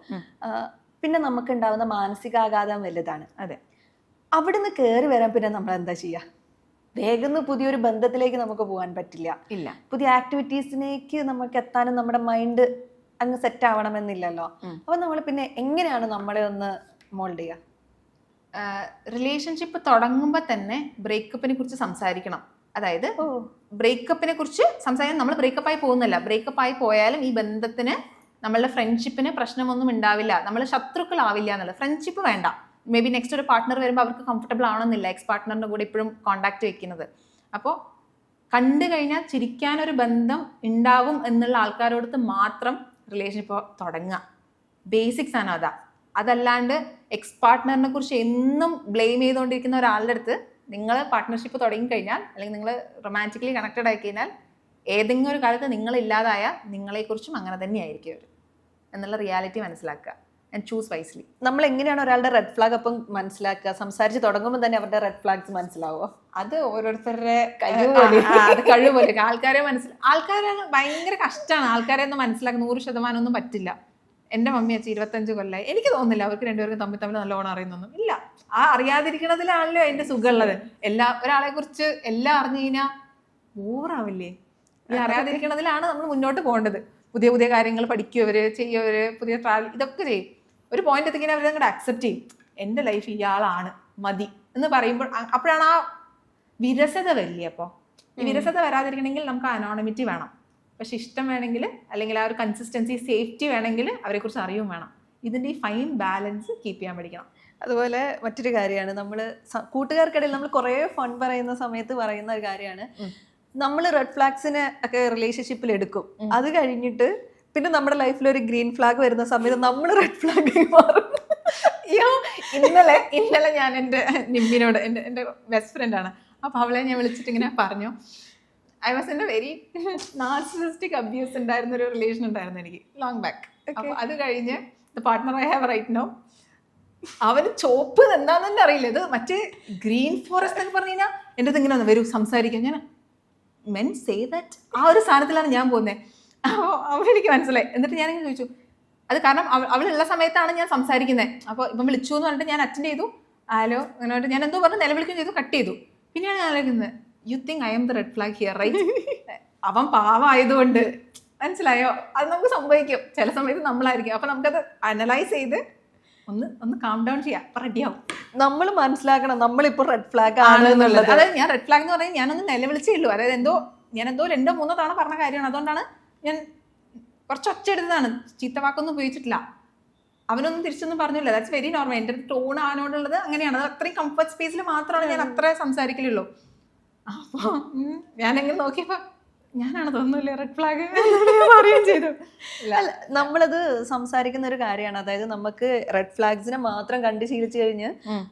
പിന്നെ നമുക്ക് ഉണ്ടാവുന്ന മാനസികാഘാതം വലുതാണ്. അതെ. അവിടുന്ന് കയറി വരാൻ പിന്നെ നമ്മൾ എന്താ ചെയ്യുക? വേഗം പുതിയൊരു ബന്ധത്തിലേക്ക് നമുക്ക് പോകാൻ പറ്റില്ല. ഇല്ല. പുതിയ ആക്ടിവിറ്റീസിലേക്ക് നമുക്ക് എത്താനും നമ്മുടെ മൈൻഡ് അങ്ങ് സെറ്റ് ആവണമെന്നില്ലല്ലോ. അപ്പൊ നമ്മൾ പിന്നെ എങ്ങനെയാണ് നമ്മളെ ഒന്ന് മോൾഡ് ചെയ്യുക? റിലേഷൻഷിപ്പ് തുടങ്ങുമ്പോൾ തന്നെ ബ്രേക്കപ്പിനെ കുറിച്ച് സംസാരിക്കണം. അതായത് ബ്രേക്കപ്പിനെ കുറിച്ച് സംസാരിക്കാൻ നമ്മൾ ബ്രേക്കപ്പ് ആയി പോകുന്നില്ല. ബ്രേക്കപ്പ് ആയി പോയാലും ഈ ബന്ധത്തിന് നമ്മളുടെ ഫ്രണ്ട്ഷിപ്പിന് പ്രശ്നമൊന്നും ഉണ്ടാവില്ല, നമ്മൾ ശത്രുക്കളാവില്ല എന്നുള്ളത്. ഫ്രണ്ട്ഷിപ്പ് വേണ്ട. മേ ബി നെക്സ്റ്റ് ഒരു പാർട്ട്ണർ വരുമ്പോൾ അവർക്ക് കംഫർട്ടബിൾ ആവണമെന്നില്ല എക്സ് പാർട്ട്ണറിൻ്റെ കൂടെ ഇപ്പോഴും കോണ്ടാക്ട് വെക്കുന്നത്. അപ്പോൾ കണ്ടു കഴിഞ്ഞാൽ ചിരിക്കാനൊരു ബന്ധം ഉണ്ടാവും എന്നുള്ള ആൾക്കാരോടത്ത് മാത്രം റിലേഷൻഷിപ്പ് തുടങ്ങുക. ബേസിക്സ് ആണ് അതാ. അതല്ലാണ്ട് എക്സ് പാർട്ട്ണറിനെ കുറിച്ച് എന്നും ബ്ലെയിം ചെയ്തുകൊണ്ടിരിക്കുന്ന ഒരാളുടെ അടുത്ത് നിങ്ങൾ പാർട്ട്ണർഷിപ്പ് തുടങ്ങിക്കഴിഞ്ഞാൽ, അല്ലെങ്കിൽ നിങ്ങൾ റൊമാൻറ്റിക്കലി കണക്റ്റഡ് ആയി കഴിഞ്ഞാൽ, ഏതെങ്കിലും ഒരു കാലത്ത് നിങ്ങളില്ലാതായ നിങ്ങളെക്കുറിച്ചും അങ്ങനെ തന്നെയായിരിക്കും അവർ എന്നുള്ള റിയാലിറ്റി മനസ്സിലാക്കുക. And choose wisely. നമ്മൾ എങ്ങനെയാണ് ഒരാളുടെ റെഡ് ഫ്ലാഗ് അപ്പം മനസ്സിലാക്കുക? സംസാരിച്ച് തുടങ്ങുമ്പോൾ തന്നെ അവരുടെ റെഡ് ഫ്ലാഗ്സ് മനസ്സിലാവോ? അത് ഓരോരുത്തരുടെ കഴിവ് പോലെ. ആൾക്കാരെ ഭയങ്കര കഷ്ടമാണ്. ആൾക്കാരെ ഒന്നും മനസ്സിലാക്കുക 100% ഒന്നും പറ്റില്ല. എൻ്റെ മമ്മി അച്ഛൻ 25 കൊല്ലമായി, എനിക്ക് തോന്നുന്നില്ല അവർക്ക് രണ്ടുപേർക്കും തമ്മിൽ നല്ലോണം അറിയുന്നൊന്നും ഇല്ല. ആ അറിയാതിരിക്കണതിലാണല്ലോ അതിൻ്റെ സുഖമുള്ളത്. ഒരാളെ കുറിച്ച് എല്ലാം അറിഞ്ഞു കഴിഞ്ഞാൽ ബോറാവില്ലേ? ഈ അറിയാതിരിക്കണതിലാണ് നമ്മൾ മുന്നോട്ട് പോകേണ്ടത്. പുതിയ കാര്യങ്ങൾ പഠിക്കുവര്, ചെയ്യുവര്, പുതിയ ട്രാവൽ, ഇതൊക്കെ ചെയ്യും. ഒരു പോയിന്റ് എത്തിക്കാൻ അവർ അങ്ങോട്ട് അക്സെപ്റ്റ് ചെയ്യും. എൻ്റെ ലൈഫ് ഇയാളാണ് മതി എന്ന് പറയുമ്പോൾ അപ്പോഴാണ് ആ വിരസത വരില്ലേ. അപ്പോൾ ഈ വിരസത വരാതിരിക്കണമെങ്കിൽ നമുക്ക് അനോണിമിറ്റി വേണം. പക്ഷെ ഇഷ്ടം വേണമെങ്കിൽ, അല്ലെങ്കിൽ ആ ഒരു കൺസിസ്റ്റൻസി, സേഫ്റ്റി വേണമെങ്കിൽ അവരെക്കുറിച്ച് അറിയും വേണം. ഇതിൻ്റെ ഈ ഫൈൻ ബാലൻസ് കീപ്പ് ചെയ്യാൻ പഠിക്കണം. അതുപോലെ മറ്റൊരു കാര്യമാണ്, നമ്മൾ കൂട്ടുകാർക്കിടയിൽ നമ്മൾ കുറേ ഫൺ പറയുന്ന സമയത്ത് പറയുന്ന ഒരു കാര്യമാണ്, നമ്മൾ റെഡ് ഫ്ലാഗ്സിനെ ഒക്കെ റിലേഷൻഷിപ്പിൽ എടുക്കും. അത് കഴിഞ്ഞിട്ട് പിന്നെ നമ്മുടെ ലൈഫിൽ ഒരു ഗ്രീൻ ഫ്ലാഗ് വരുന്ന സമയത്ത് നമ്മൾ റെഡ് ഫ്ലാഗ് മാറും. അയ്യോ, ഇന്നലെ ഞാൻ എൻ്റെ നിമ്മിനോട്, എൻ്റെ ബെസ്റ്റ് ഫ്രണ്ട് ആണ്, അപ്പോൾ അവളെ ഞാൻ വിളിച്ചിട്ട് ഇങ്ങനെ പറഞ്ഞു, I was in A very narcissistic abuse ഉണ്ടായിരുന്ന ഒരു റിലേഷൻ ഉണ്ടായിരുന്നു എനിക്ക് ലോങ് ബാക്ക്. അപ്പോൾ അത് കഴിഞ്ഞ് the partner I have right now, അവന് ചോപ്പ് എന്താന്ന് തന്നെ അറിയില്ല, ഇത് മറ്റേ ഗ്രീൻ ഫോറസ്റ്റ് എന്ന് പറഞ്ഞു കഴിഞ്ഞാൽ എൻ്റെ അടുത്ത് ഇങ്ങനെ വരൂ സംസാരിക്കാം, ഞാൻ മെൻ സേ ദാറ്റ് ആ ഒരു സാധനത്തിലാണ് ഞാൻ പോകുന്നത്. അപ്പോൾ അവനെനിക്ക് മനസ്സിലായി. എന്നിട്ട് ഞാനിങ്ങനെ ചോദിച്ചു, അത് കാരണം അവളുള്ള സമയത്താണ് ഞാൻ സംസാരിക്കുന്നത്. അപ്പോൾ ഇപ്പം വിളിച്ചു എന്ന് പറഞ്ഞിട്ട് ഞാൻ അറ്റൻഡ് ചെയ്തു, ഹലോ അങ്ങനെ പറഞ്ഞിട്ട് ഞാൻ എന്തോ പറഞ്ഞു നിലവിളിക്കുകയും ചെയ്തു, കട്ട് ചെയ്തു. പിന്നെയാണ് ഞാൻ ആലോചിക്കുന്നത്, you think I am the red flag here right? അവൻ പാവമായതുകൊണ്ട്, മനസ്സിലായോ? അത് നമുക്ക് സംഭവിക്കും ചില സമയത്ത് നമ്മളായിരിക്കും. അപ്പം നമുക്കത് അനലൈസ് ചെയ്ത് ഒന്ന് കാം ഡൗൺ ചെയ്യാം, അപ്പം റെഡിയാവും. നമ്മൾ മനസ്സിലാക്കണം നമ്മളിപ്പോൾ റെഡ് ഫ്ലാഗ് ആണ് എന്നുള്ളത്. അതായത് ഞാൻ റെഡ് ഫ്ലാഗ് എന്ന് പറഞ്ഞാൽ ഞാനൊന്ന് നിലവിളിച്ചേ ഉള്ളൂ. അതായത് ഞാൻ എന്തോ 2-3 തവണ പറഞ്ഞ കാര്യമാണ്. അതുകൊണ്ടാണ് ഞാൻ കുറച്ച് ഒച്ച എടുത്തതാണ്, ചീത്ത വാക്കൊന്നും ഉപയോഗിച്ചിട്ടില്ല. അവനൊന്നും തിരിച്ചൊന്നും പറഞ്ഞില്ല. That's very normal. എൻ്റെ ടോൺ അവനോടുള്ളത് അങ്ങനെയാണ്. അത് അത്രയും കംഫർട്ട് സ്പേസിൽ മാത്രമാണ് ഞാൻ അത്ര സംസാരിക്കലുള്ളൂ. അപ്പോൾ ഞാനെങ്ങനെ നോക്കിയപ്പോൾ ഞാനാണ് തോന്നുന്നില്ല റെഡ് ഫ്ലാഗ് പറയുകയും ചെയ്തു. അല്ല, നമ്മളത് സംസാരിക്കുന്ന ഒരു കാര്യമാണ്. അതായത് നമുക്ക് റെഡ് ഫ്ലാഗ്സിനെ മാത്രം കണ്ട് ശീലിച്ചു കഴിഞ്ഞ്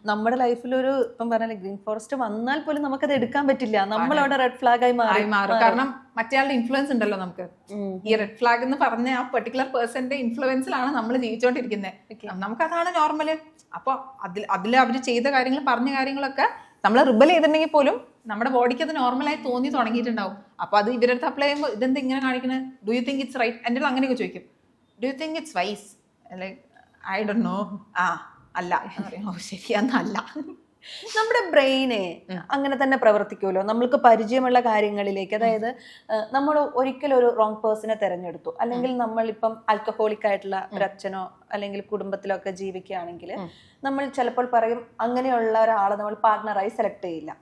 നമ്മുടെ ലൈഫിൽ ഒരു ഇപ്പം പറഞ്ഞാൽ ഗ്രീൻ ഫോറസ്റ്റ് വന്നാൽ പോലും നമുക്കത് എടുക്കാൻ പറ്റില്ല. നമ്മളവിടെ റെഡ് ഫ്ലാഗ് ആയി മാറും. കാരണം മറ്റേയാളുടെ ഇൻഫ്ലുവൻസ് ഉണ്ടല്ലോ നമുക്ക്. ഈ റെഡ് ഫ്ലാഗ് എന്ന് പറഞ്ഞ ആ പെർട്ടിക്കുലർ പേഴ്സന്റെ ഇൻഫ്ലുവൻസിലാണ് നമ്മൾ ജീവിച്ചുകൊണ്ടിരിക്കുന്നത്. നമുക്കതാണ് നോർമല്. അപ്പോൾ അതിൽ അവർ ചെയ്ത കാര്യങ്ങൾ, പറഞ്ഞ കാര്യങ്ങളൊക്കെ നമ്മൾ റിബൽ ചെയ്തിട്ടുണ്ടെങ്കിൽ പോലും നമ്മുടെ ബോഡിക്ക് അത് നോർമലായി തോന്നി തുടങ്ങിയിട്ടുണ്ടാവും. അപ്പോൾ അത് ഇവരടുത്ത് അപ്ലൈ ചെയ്യുമ്പോൾ ഇതെന്താ ഇങ്ങനെ കാണിക്കുന്നത്, do you think it's right? എൻ്റെ അങ്ങനെയൊക്കെ ചോദിക്കും, do you think it's wise? Like I don't know. അല്ല. ഓ ശരിയാന്നല്ല. നമ്മുടെ ബ്രെയിനെ അങ്ങനെ തന്നെ പ്രവർത്തിക്കുമല്ലോ. നമ്മൾക്ക് പരിചയമുള്ള കാര്യങ്ങളിലേക്ക്, അതായത് നമ്മൾ ഒരിക്കലും ഒരു റോങ് പേഴ്സണെ തിരഞ്ഞെടുത്തു, അല്ലെങ്കിൽ നമ്മളിപ്പം ആൽക്കഹോളിക് ആയിട്ടുള്ള ഒരു അച്ഛനോ അല്ലെങ്കിൽ കുടുംബത്തിലോ ഒക്കെ ജീവിക്കുകയാണെങ്കിൽ നമ്മൾ ചിലപ്പോൾ പറയും അങ്ങനെയുള്ള ഒരാളെ നമ്മൾ പാർട്ട്ണറായി സെലക്ട് ചെയ്യില്ല.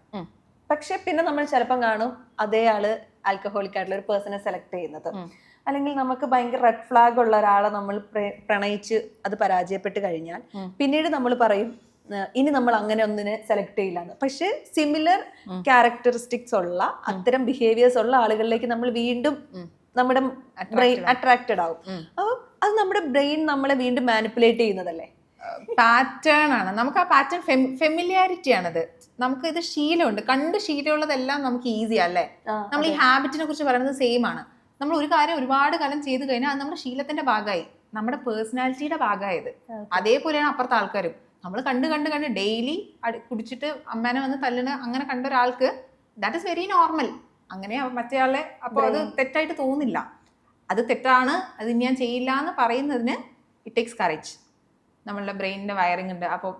പക്ഷെ പിന്നെ നമ്മൾ ചിലപ്പം കാണും അതേ ആള് ആൽക്കഹോളിക് ആയിട്ടുള്ള ഒരു പേഴ്സണെ സെലക്ട് ചെയ്യുന്നത്. അല്ലെങ്കിൽ നമുക്ക് ഭയങ്കര റെഡ് ഫ്ലാഗ് ഉള്ള ഒരാളെ നമ്മൾ പ്രണയിച്ച് അത് പരാജയപ്പെട്ട് കഴിഞ്ഞാൽ പിന്നീട് നമ്മൾ പറയും ഇനി നമ്മൾ അങ്ങനെ ഒന്നിനെ സെലക്ട് ചെയ്യില്ല. പക്ഷെ സിമിലർ ക്യാരക്ടറിസ്റ്റിക്സ് ഉള്ള അത്തരം ബിഹേവിയേഴ്സ് ഉള്ള ആളുകളിലേക്ക് നമ്മൾ വീണ്ടും നമ്മുടെ ബ്രെയിൻ അട്രാക്റ്റഡ് ആവും. അപ്പോൾ അത് നമ്മുടെ ബ്രെയിൻ നമ്മളെ വീണ്ടും മാനിപ്പുലേറ്റ് ചെയ്യുന്നതല്ലേ, പാറ്റേൺ ആണ്. നമുക്ക് ആ പാറ്റേൺ ഫെമിലിയാരിറ്റി ആണത്. നമുക്ക് ഇത് ശീലമുണ്ട്, കണ്ട് ശീലമുള്ളതെല്ലാം നമുക്ക് ഈസി അല്ലേ. നമ്മൾ ഈ ഹാബിറ്റിനെ കുറിച്ച് പറയുന്നത് സെയിം ആണ്. നമ്മൾ ഒരു കാര്യം ഒരുപാട് കാലം ചെയ്ത് കഴിഞ്ഞാൽ അത് നമ്മുടെ ശീലത്തിന്റെ ഭാഗമായി, നമ്മുടെ പേഴ്സണാലിറ്റിയുടെ ഭാഗമായത്. അതേപോലെയാണ് അപ്പുറത്തെ ആൾക്കാരും. നമ്മൾ കണ്ട് ഡെയിലി കുടിച്ചിട്ട് അമ്മേനെ വന്ന് തല്ലുന്ന അങ്ങനെ കണ്ട ഒരാൾക്ക് ദാറ്റ് ഇസ് വെരി നോർമൽ. അങ്ങനെ മറ്റേ ആളെ അപ്പോൾ അത് തെറ്റായിട്ട് തോന്നില്ല. അത് തെറ്റാണ്, അത് ഞാൻ ചെയ്യില്ല എന്ന് പറയുന്നതിന് ഇറ്റ് ടേക്സ് കറേജ്. നമ്മളുടെ ബ്രെയിനിൻ്റെ വയറിംഗ് ഉണ്ട്. അപ്പോൾ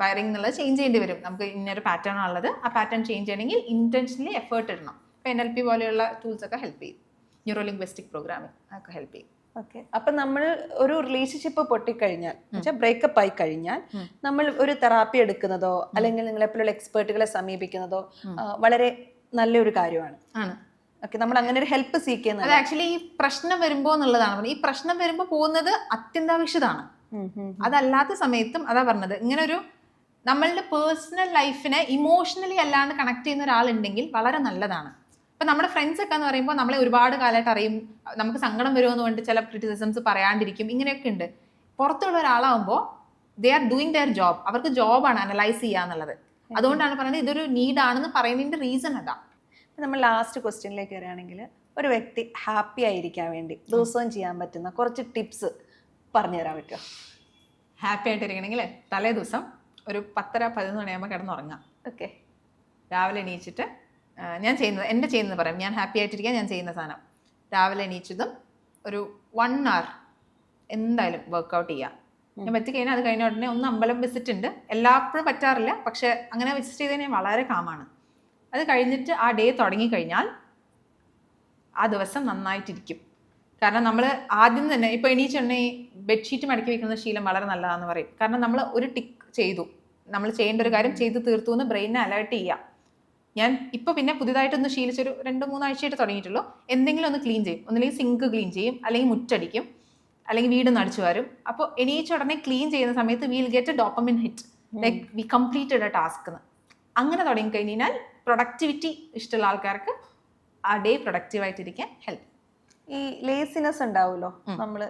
വയറിംഗ് എന്നുള്ളത് ചേഞ്ച് ചെയ്യേണ്ടി വരും. നമുക്ക് ഇന്നൊരു പാറ്റേൺ ഉള്ളത്, ആ പാറ്റേൺ ചേഞ്ച് ചെയ്യണമെങ്കിൽ ഇന്റൻഷനലി എഫേർട്ട് ഇടണം. ഇപ്പോൾ NLP പോലെയുള്ള ടൂൾസൊക്കെ ഹെൽപ്പ് ചെയ്യും, ന്യൂറോ ലിംഗ്വിസ്റ്റിക് പ്രോഗ്രാമിംഗ് ഒക്കെ ഹെൽപ്പ് ചെയ്യും. ഓക്കെ. അപ്പം നമ്മൾ ഒരു റിലേഷൻഷിപ്പ് പൊട്ടിക്കഴിഞ്ഞാൽ, ബ്രേക്കപ്പ് ആയി കഴിഞ്ഞാൽ നമ്മൾ ഒരു തെറാപ്പി എടുക്കുന്നതോ അല്ലെങ്കിൽ നിങ്ങളെപ്പോലുള്ള എക്സ്പേർട്ടുകളെ സമീപിക്കുന്നതോ വളരെ നല്ലൊരു കാര്യമാണ്. ഓക്കെ, നമ്മൾ അങ്ങനെ ഒരു ഹെൽപ്പ് സീക്ക് ചെയ്യുന്നത്. അത് ആക്ച്വലി ഈ പ്രശ്നം വരുമ്പോൾ എന്നുള്ളതാണ്. ഈ പ്രശ്നം വരുമ്പോൾ പോകുന്നത് അത്യന്താപേക്ഷിതമാണ്. അതല്ലാത്ത സമയത്തും അതാ പറഞ്ഞത്, ഇങ്ങനെ ഒരു നമ്മളുടെ പേഴ്സണൽ ലൈഫിനെ ഇമോഷണലി അല്ലാണ്ട് കണക്ട് ചെയ്യുന്ന ഒരാളുണ്ടെങ്കിൽ വളരെ നല്ലതാണ്. ഇപ്പം നമ്മുടെ ഫ്രണ്ട്സ് ഒക്കെ എന്ന് പറയുമ്പോൾ നമ്മളെ ഒരുപാട് കാലമായിട്ട് അറിയും, നമുക്ക് സങ്കടം വരുമെന്ന് പറഞ്ഞിട്ട് ചില ക്രിറ്റിസിസംസ് പറയാണ്ടിരിക്കും, ഇങ്ങനെയൊക്കെ ഉണ്ട്. പുറത്തുള്ള ഒരാളാകുമ്പോൾ they are doing their job. അവർക്ക് ജോബാണ് അനലൈസ് ചെയ്യുക എന്നുള്ളത്. അതുകൊണ്ടാണ് പറയുന്നത് ഇതൊരു നീഡാണെന്ന് പറയുന്നതിൻ്റെ റീസൺ അതാ. നമ്മൾ ലാസ്റ്റ് ക്വസ്റ്റ്യനിലേക്ക് വരികയാണെങ്കിൽ, ഒരു വ്യക്തി ഹാപ്പി ആയിരിക്കാൻ വേണ്ടി ദിവസവും ചെയ്യാൻ പറ്റുന്ന കുറച്ച് ടിപ്സ് പറഞ്ഞു തരാൻ പറ്റുമോ? ഹാപ്പി ആയിട്ടിരിക്കണമെങ്കിൽ തലേ ദിവസം ഒരു 10-11 മണിയാകുമ്പോൾ കിടന്നുറങ്ങാം. ഓക്കെ. രാവിലെ എണീച്ചിട്ട് എൻ്റെ ചെയ്യുന്നത് പറയാം. ഞാൻ ഹാപ്പി ആയിട്ടിരിക്കാൻ ഞാൻ ചെയ്യുന്ന സാധനം, രാവിലെ എണീച്ചതും ഒരു 1 hour എന്തായാലും വർക്കൗട്ട് ചെയ്യാം. ഞാൻ പറ്റിക്കഴിഞ്ഞാൽ അത് കഴിഞ്ഞ ഉടനെ ഒന്ന് അമ്പലം വിസിറ്റ് ഉണ്ട്. എല്ലാപ്പോഴും പറ്റാറില്ല, പക്ഷെ അങ്ങനെ വിസിറ്റ് ചെയ്ത് കഴിഞ്ഞാൽ വളരെ കാമാണ്. അത് കഴിഞ്ഞിട്ട് ആ ഡേ തുടങ്ങിക്കഴിഞ്ഞാൽ ആ ദിവസം നന്നായിട്ടിരിക്കും. കാരണം നമ്മൾ ആദ്യം തന്നെ ഇപ്പോൾ എണീച്ചുണ്ടെങ്കിൽ ബെഡ്ഷീറ്റ് മടക്കി വെക്കുന്ന ശീലം വളരെ നല്ലതാണെന്ന് പറയും. കാരണം നമ്മൾ ഒരു ടിക്ക് ചെയ്തു, നമ്മൾ ചെയ്യേണ്ട ഒരു കാര്യം ചെയ്ത് തീർത്തു എന്ന് ബ്രെയിനെ അലേർട്ട് ചെയ്യുക. ഞാൻ ഇപ്പോൾ പിന്നെ പുതിയതായിട്ടൊന്ന് ശീലിച്ചൊരു 2-3 ആഴ്ചയായിട്ട് തുടങ്ങിയിട്ടുള്ളൂ. എന്തെങ്കിലും ഒന്ന് ക്ലീൻ ചെയ്യും, ഒന്നില്ലെങ്കിൽ സിങ്ക് ക്ലീൻ ചെയ്യും, അല്ലെങ്കിൽ മുറ്റടിക്കും, അല്ലെങ്കിൽ വീടൊന്ന് അടിച്ചു വരും. അപ്പോൾ എണീച്ച ഉടനെ ക്ലീൻ ചെയ്യുന്ന സമയത്ത് will get A dopamine hit, like we completed A task എന്ന്. അങ്ങനെ തുടങ്ങിക്കഴിഞ്ഞാൽ പ്രൊഡക്ടിവിറ്റി ഇഷ്ടമുള്ള ആൾക്കാർക്ക് ആ ഡേ പ്രൊഡക്റ്റീവായിട്ടിരിക്കാൻ ഹെൽപ്പ്. ഈ ലേസിനെസ് ഉണ്ടാവുമല്ലോ, നമ്മള്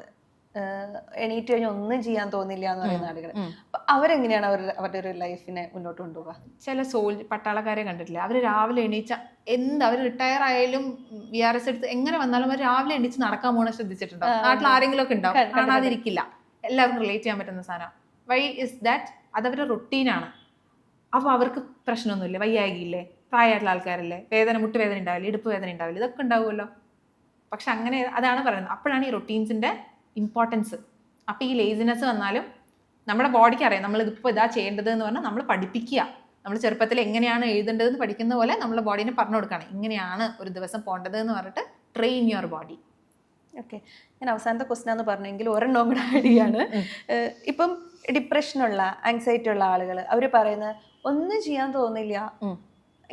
എണീറ്റ് കഴിഞ്ഞാൽ ഒന്നും ചെയ്യാൻ തോന്നില്ല എന്ന് പറയുന്ന ആളുകൾ, അപ്പൊ അവരെങ്ങനെയാണ് അവരുടെ ഒരു ലൈഫിനെ മുന്നോട്ട് കൊണ്ടുപോകുക? ചില പട്ടാളക്കാരെ കണ്ടിട്ടില്ല, അവർ രാവിലെ എണീച്ച അവർ റിട്ടയർ ആയാലും VRS എടുത്ത് എങ്ങനെ വന്നാലും അവർ രാവിലെ എണീച്ച് നടക്കാൻ പോകണം. ശ്രദ്ധിച്ചിട്ടുണ്ടോ? നാട്ടിൽ ആരെങ്കിലും ഒക്കെ ഉണ്ടാവും, കാണാതിരിക്കില്ല. എല്ലാവർക്കും റിലേറ്റ് ചെയ്യാൻ പറ്റുന്ന സാധനം. Why is that? അതവരുടെ റൊട്ടീനാണ്. അപ്പോൾ അവർക്ക് പ്രശ്നമൊന്നുമില്ല, വയ്യാകില്ലേ, പ്രായമായിട്ടുള്ള ആൾക്കാരല്ലേ, മുട്ടുവേദന ഉണ്ടാവില്ല, ഇടുപ്പ് വേദന ഉണ്ടാവില്ല, ഇതൊക്കെ ഉണ്ടാവുമല്ലോ. പക്ഷെ അങ്ങനെ അതാണ് പറയുന്നത്. അപ്പോഴാണ് ഈ റൊട്ടീൻസിന്റെ ഇമ്പോർട്ടൻസ്. അപ്പോൾ ഈ ലേസിനെസ് വന്നാലും നമ്മുടെ ബോഡിക്ക് അറിയാം നമ്മൾ ഇതിപ്പോൾ ഇതാ ചെയ്യേണ്ടത് എന്ന് പറഞ്ഞാൽ നമ്മൾ പഠിപ്പിക്കുക. നമ്മൾ ചെറുപ്പത്തിൽ എങ്ങനെയാണ് എഴുതേണ്ടതെന്ന് പഠിക്കുന്ന പോലെ നമ്മുടെ ബോഡീനെ പറഞ്ഞു കൊടുക്കണം, ഇങ്ങനെയാണ് ഒരു ദിവസം പോകേണ്ടത് എന്ന് പറഞ്ഞിട്ട് ട്രെയിൻ യുവർ ബോഡി. ഓക്കെ, ഞാൻ അവസാനത്തെ ക്വസ്റ്റൻ എന്ന് പറഞ്ഞെങ്കിൽ ഒരെണ്ണം കൂടെ ആഡ് ചെയ്യാണ്. ഇപ്പം ഡിപ്രഷനുള്ള ആങ്സൈറ്റി ഉള്ള ആളുകൾ അവർ പറയുന്നത് ഒന്നും ചെയ്യാൻ തോന്നില്ല,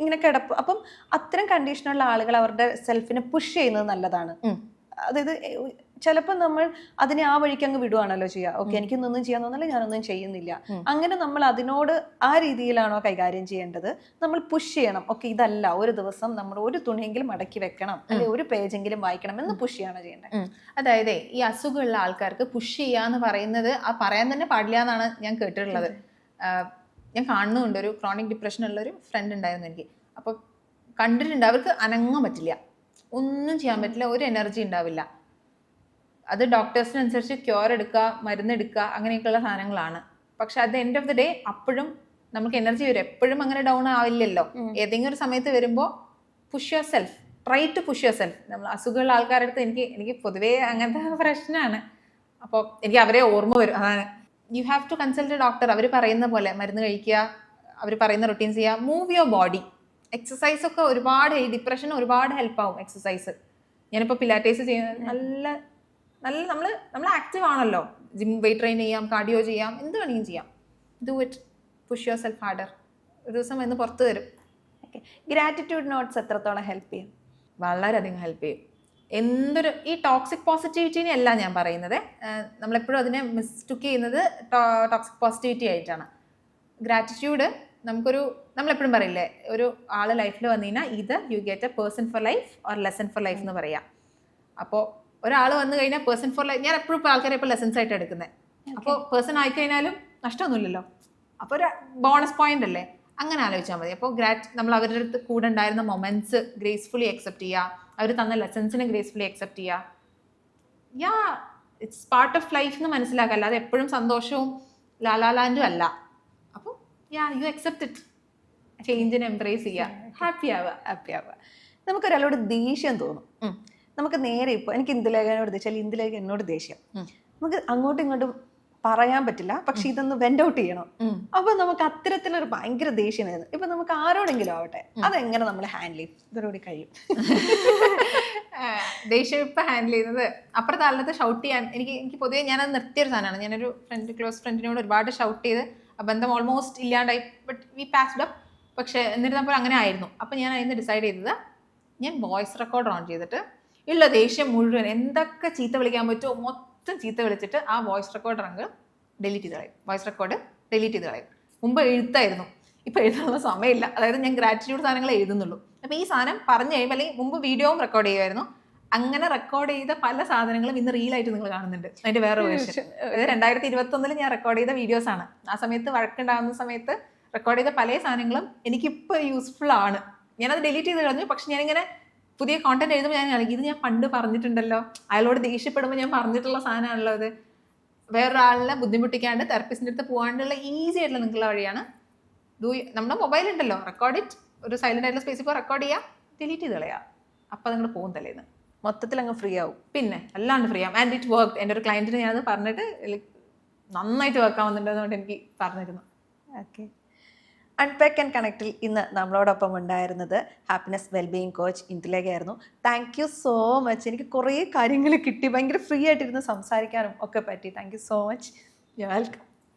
ഇങ്ങനെ കിടപ്പ്. അപ്പം അത്തരം കണ്ടീഷനുള്ള ആളുകൾ അവരുടെ സെൽഫിനെ പുഷ് ചെയ്യുന്നത് നല്ലതാണ്. അതായത് ചിലപ്പോൾ നമ്മൾ അതിനെ ആ വഴിക്ക് അങ്ങ് വിടുവാണല്ലോ ചെയ്യുക. ഓക്കെ, എനിക്കൊന്നും ചെയ്യാൻ തോന്നില്ല, ഞാനൊന്നും ചെയ്യുന്നില്ല. അങ്ങനെ നമ്മൾ അതിനോട് ആ രീതിയിലാണോ കൈകാര്യം ചെയ്യേണ്ടത്? നമ്മൾ പുഷ് ചെയ്യണം, ഓക്കെ ഇതല്ല, ഒരു ദിവസം നമ്മൾ ഒരു തുണിയെങ്കിലും മടക്കി വെക്കണം, അല്ലെങ്കിൽ ഒരു പേജെങ്കിലും വായിക്കണം എന്ന് പുഷ് ചെയ്യണോ ചെയ്യേണ്ടത്? അതായത് ഈ അസുഖമുള്ള ആൾക്കാർക്ക് പുഷ് ചെയ്യാന്ന് പറയുന്നത് പറയാൻ തന്നെ പാടില്ല എന്നാണ് ഞാൻ കേട്ടിട്ടുള്ളത്. ഞാൻ കാണുന്നുണ്ട്, ഒരു ക്രോണിക് ഡിപ്രഷൻ ഉള്ളൊരു ഫ്രണ്ട് ഉണ്ടായിരുന്നു എനിക്ക്. അപ്പോൾ കണ്ടിട്ടുണ്ട്, അവർക്ക് അനങ്ങാൻ പറ്റില്ല, ഒന്നും ചെയ്യാൻ പറ്റില്ല, ഒരു എനർജി ഉണ്ടാവില്ല. അത് ഡോക്ടേഴ്സിനനുസരിച്ച് ക്യൂർ എടുക്കുക, മരുന്നെടുക്കുക, അങ്ങനെയൊക്കെയുള്ള സാധനങ്ങളാണ്. പക്ഷെ at the end of the day അപ്പോഴും നമുക്ക് എനർജി വരും. എപ്പോഴും അങ്ങനെ ഡൗൺ ആവില്ലല്ലോ. ഏതെങ്കിലും ഒരു സമയത്ത് വരുമ്പോൾ push yourself, try to push yourself. നമ്മൾ അസുഖമുള്ള ആൾക്കാരുടെ അടുത്ത് എനിക്ക് പൊതുവേ അങ്ങനത്തെ പ്രശ്നമാണ്. അപ്പോൾ എനിക്ക് അവരെ ഓർമ്മ വരും. അതാണ്, you have to consult a doctor. അവർ പറയുന്ന പോലെ മരുന്ന് കഴിക്കുക, അവർ പറയുന്ന റൊട്ടീൻസ് ചെയ്യുക, മൂവ് യുവർ ബോഡി. എക്സസൈസ് ഒക്കെ ഒരുപാട്, ഈ ഡിപ്രഷൻ ഒരുപാട് ഹെൽപ്പാവും എക്സസൈസ്. ഞാനിപ്പോൾ പിലാറ്റേസ് ചെയ്യുന്നത് നല്ല നമ്മൾ ആക്റ്റീവ് ആണല്ലോ. ജിം, വെയിറ്റ് ട്രെയിൻ ചെയ്യാം, കാർഡിയോ ചെയ്യാം, എന്ത് വേണമെങ്കിലും ചെയ്യാം. Do it, push your self harder. ഒരു ദിവസം എന്ന് പുറത്ത് വരും. ഓക്കെ, ഗ്രാറ്റിറ്റ്യൂഡ് നോട്ട്സ് എത്രത്തോളം ഹെൽപ്പ് ചെയ്യും? വളരെയധികം ഹെൽപ്പ് ചെയ്യും. ഈ ടോക്സിക് പോസിറ്റിവിറ്റിനെ അല്ല ഞാൻ പറയുന്നത്, നമ്മളെപ്പോഴും അതിനെ മിസ്റ്റേക്ക് ചെയ്യുന്നത് ടോക്സിക് പോസിറ്റിവിറ്റി ആയിട്ടാണ്. ഗ്രാറ്റിറ്റ്യൂഡ് നമ്മളെപ്പോഴും പറയില്ലേ, ഒരു ആള് ലൈഫിൽ വന്നു കഴിഞ്ഞാൽ ഇത് you get A person for life or lesson four life എന്ന് പറയാം. അപ്പോൾ ഒരാൾ വന്നു കഴിഞ്ഞാൽ പേഴ്സൺ ഫോർ ലൈഫ്, ഞാൻ എപ്പോഴും ആൾക്കാരെ ഇപ്പോൾ ലെസൺസ് ആയിട്ട് എടുക്കുന്നത്. അപ്പോൾ പേഴ്സൺ ആയിക്കഴിഞ്ഞാലും നഷ്ടമൊന്നുമില്ലല്ലോ, അപ്പോൾ ഒരു ബോണസ് പോയിന്റ് അല്ലേ, അങ്ങനെ ആലോചിച്ചാൽ മതി. അപ്പോൾ നമ്മൾ അവരുടെ അടുത്ത് കൂടെ ഉണ്ടായിരുന്ന മൊമെന്റ്സ് ഗ്രേസ്ഫുള്ളി അക്സെപ്റ്റ് ചെയ്യുക, അവർ തന്ന ലെസൺസിനെ ഗ്രേസ്ഫുള്ളി അക്സെപ്റ്റ് ചെയ്യുക. ഇറ്റ്സ് പാർട്ട് ഓഫ് ലൈഫ് എന്ന് മനസ്സിലാക്കുക. അല്ലാതെ എപ്പോഴും സന്തോഷവും ലാലാലാൻഡും അല്ല. അപ്പോൾ യു അക്സെപ്റ്റ് ഇറ്റ്, ചേഞ്ചിനെ എംബ്രേസ് ചെയ്യുക, ഹാപ്പി ആവുക. നമുക്കൊരാളോട് ദേഷ്യം തോന്നും, നമുക്ക് നേരെ ഇപ്പോൾ എനിക്ക് ഇന്ദുലേഖനോട് ദേഷ്യം, ഇന്ദുലേഖ എന്നോട് ദേഷ്യം, നമുക്ക് അങ്ങോട്ടും ഇങ്ങോട്ടും പറയാൻ പറ്റില്ല, പക്ഷെ ഇതൊന്ന് വെന്റ് ഔട്ട് ചെയ്യണം. അപ്പൊ നമുക്ക് അത്തരത്തിലൊരു ഭയങ്കര ദേഷ്യം വരുന്നത്. ഇപ്പൊ നമുക്ക് ആരോടെങ്കിലും ആവട്ടെ, അതെങ്ങനെ നമ്മൾ ഹാൻഡിൽ ചെയ്യും? ഇതോടുകൂടി കഴിയും. ദേഷ്യം ഇപ്പൊ ഹാൻഡിൽ ചെയ്യുന്നത്, അപ്പുറത്തെ ആളുടെ ഷൗട്ട് ചെയ്യാൻ എനിക്ക് പൊതുവെ ഞാനത് നിർത്തിയൊരു സാധനമാണ്. ഞാനൊരു ക്ലോസ് ഫ്രണ്ടിനോട് ഒരുപാട് ഷൗട്ട് ചെയ്ത് ബന്ധം ഓൾമോസ്റ്റ് ഇല്ലാണ്ടായി. But we passed up. പക്ഷെ എന്നിരുന്നപ്പോൾ അങ്ങനെ ആയിരുന്നു. അപ്പം ഞാൻ അതിന് ഡിസൈഡ് ചെയ്തത്, ഞാൻ വോയിസ് റെക്കോർഡർ ഓൺ ചെയ്തിട്ട് ഉള്ള ദേഷ്യം മുഴുവൻ എന്തൊക്കെ ചീത്ത വിളിക്കാൻ പറ്റുമോ മൊത്തം ചീത്ത വിളിച്ചിട്ട് ആ വോയിസ് റെക്കോർഡർ അങ്ങ് ഡിലീറ്റ് ചെയ്ത് കളയും. വോയിസ് റെക്കോർഡ് ഡിലീറ്റ് ചെയ്ത് കളയും. മുമ്പ് എഴുത്തായിരുന്നു, ഇപ്പം എഴുതാനുള്ള സമയമില്ല. അതായത് ഞാൻ ഗ്രാറ്റിറ്റ്യൂഡ് സാധനങ്ങൾ എഴുതുന്നുള്ളൂ. അപ്പോൾ ഈ സാധനം പറഞ്ഞു കഴിയുമ്പോൾ, അല്ലെങ്കിൽ മുമ്പ് വീഡിയോയും റെക്കോർഡ് ചെയ്യുമായിരുന്നു. അങ്ങനെ റെക്കോർഡ് ചെയ്ത പല സാധനങ്ങളും ഇന്ന് റീലായിട്ട് നിങ്ങൾ കാണുന്നുണ്ട്. അതിൻ്റെ വേറെ വേർഷൻ. അതായത് 2021 ഞാൻ റെക്കോർഡ് ചെയ്ത വീഡിയോസാണ്. ആ സമയത്ത് വഴക്കുണ്ടാകുന്ന സമയത്ത് റെക്കോർഡ് ചെയ്ത പല സാധനങ്ങളും എനിക്കിപ്പോൾ യൂസ്ഫുൾ ആണ്. ഞാനത് ഡിലീറ്റ് ചെയ്ത് കളഞ്ഞു. പക്ഷെ ഞാനിങ്ങനെ പുതിയ കോണ്ടന്റ് എഴുതുമ്പോൾ ഞാൻ ഇത് ഞാൻ പണ്ട് പറഞ്ഞിട്ടുണ്ടല്ലോ, അയാളോട് ദേഷ്യപ്പെടുമ്പോൾ ഞാൻ പറഞ്ഞിട്ടുള്ള സാധനമാണല്ലോ അത്. വേറൊരാളിനെ ബുദ്ധിമുട്ടിക്കാണ്ട് തെറപ്പിസ്റ്റിൻ്റെ അടുത്ത് പോകാണ്ടുള്ള ഈസി ആയിട്ടുള്ള നിങ്ങൾക്കുള്ള വഴിയാണ്. നമ്മുടെ മൊബൈൽ ഉണ്ടല്ലോ, റെക്കോർഡ് ഇറ്റ്, ഒരു സൈലന്റ് ആയിട്ടുള്ള സ്പേസിൽ ഇപ്പോൾ റെക്കോർഡ് ചെയ്യുക, ഡിലീറ്റ് ചെയ്ത് കളയുക. അപ്പോൾ നിങ്ങൾ പോകും തലേന്ന്, മൊത്തത്തിൽ അങ്ങ് ഫ്രീ ആവും. പിന്നെ അല്ലാണ്ട് ഫ്രീ ആവും. And it work. എൻ്റെ ഒരു ക്ലയൻറ്റിന് ഞാനത് പറഞ്ഞിട്ട് നന്നായിട്ട് വർക്ക് ആവുന്നുണ്ടെന്നുകൊണ്ട് എനിക്ക് പറഞ്ഞിരുന്നു. ഓക്കെ, അൺപാക്ക് ആൻഡ് കണക്റ്റിൽ ഇന്ന് നമ്മളോടൊപ്പം ഉണ്ടായിരുന്നത് ഹാപ്പിനെസ് വെൽബീയിങ് കോച്ച് ഇന്ദുലേഖ ആയിരുന്നു. Thank you so much. എനിക്ക് കുറേ കാര്യങ്ങൾ കിട്ടി, ഭയങ്കര ഫ്രീ ആയിട്ടിരുന്ന് സംസാരിക്കാനും ഒക്കെ പറ്റി. Thank you so much. You welcome.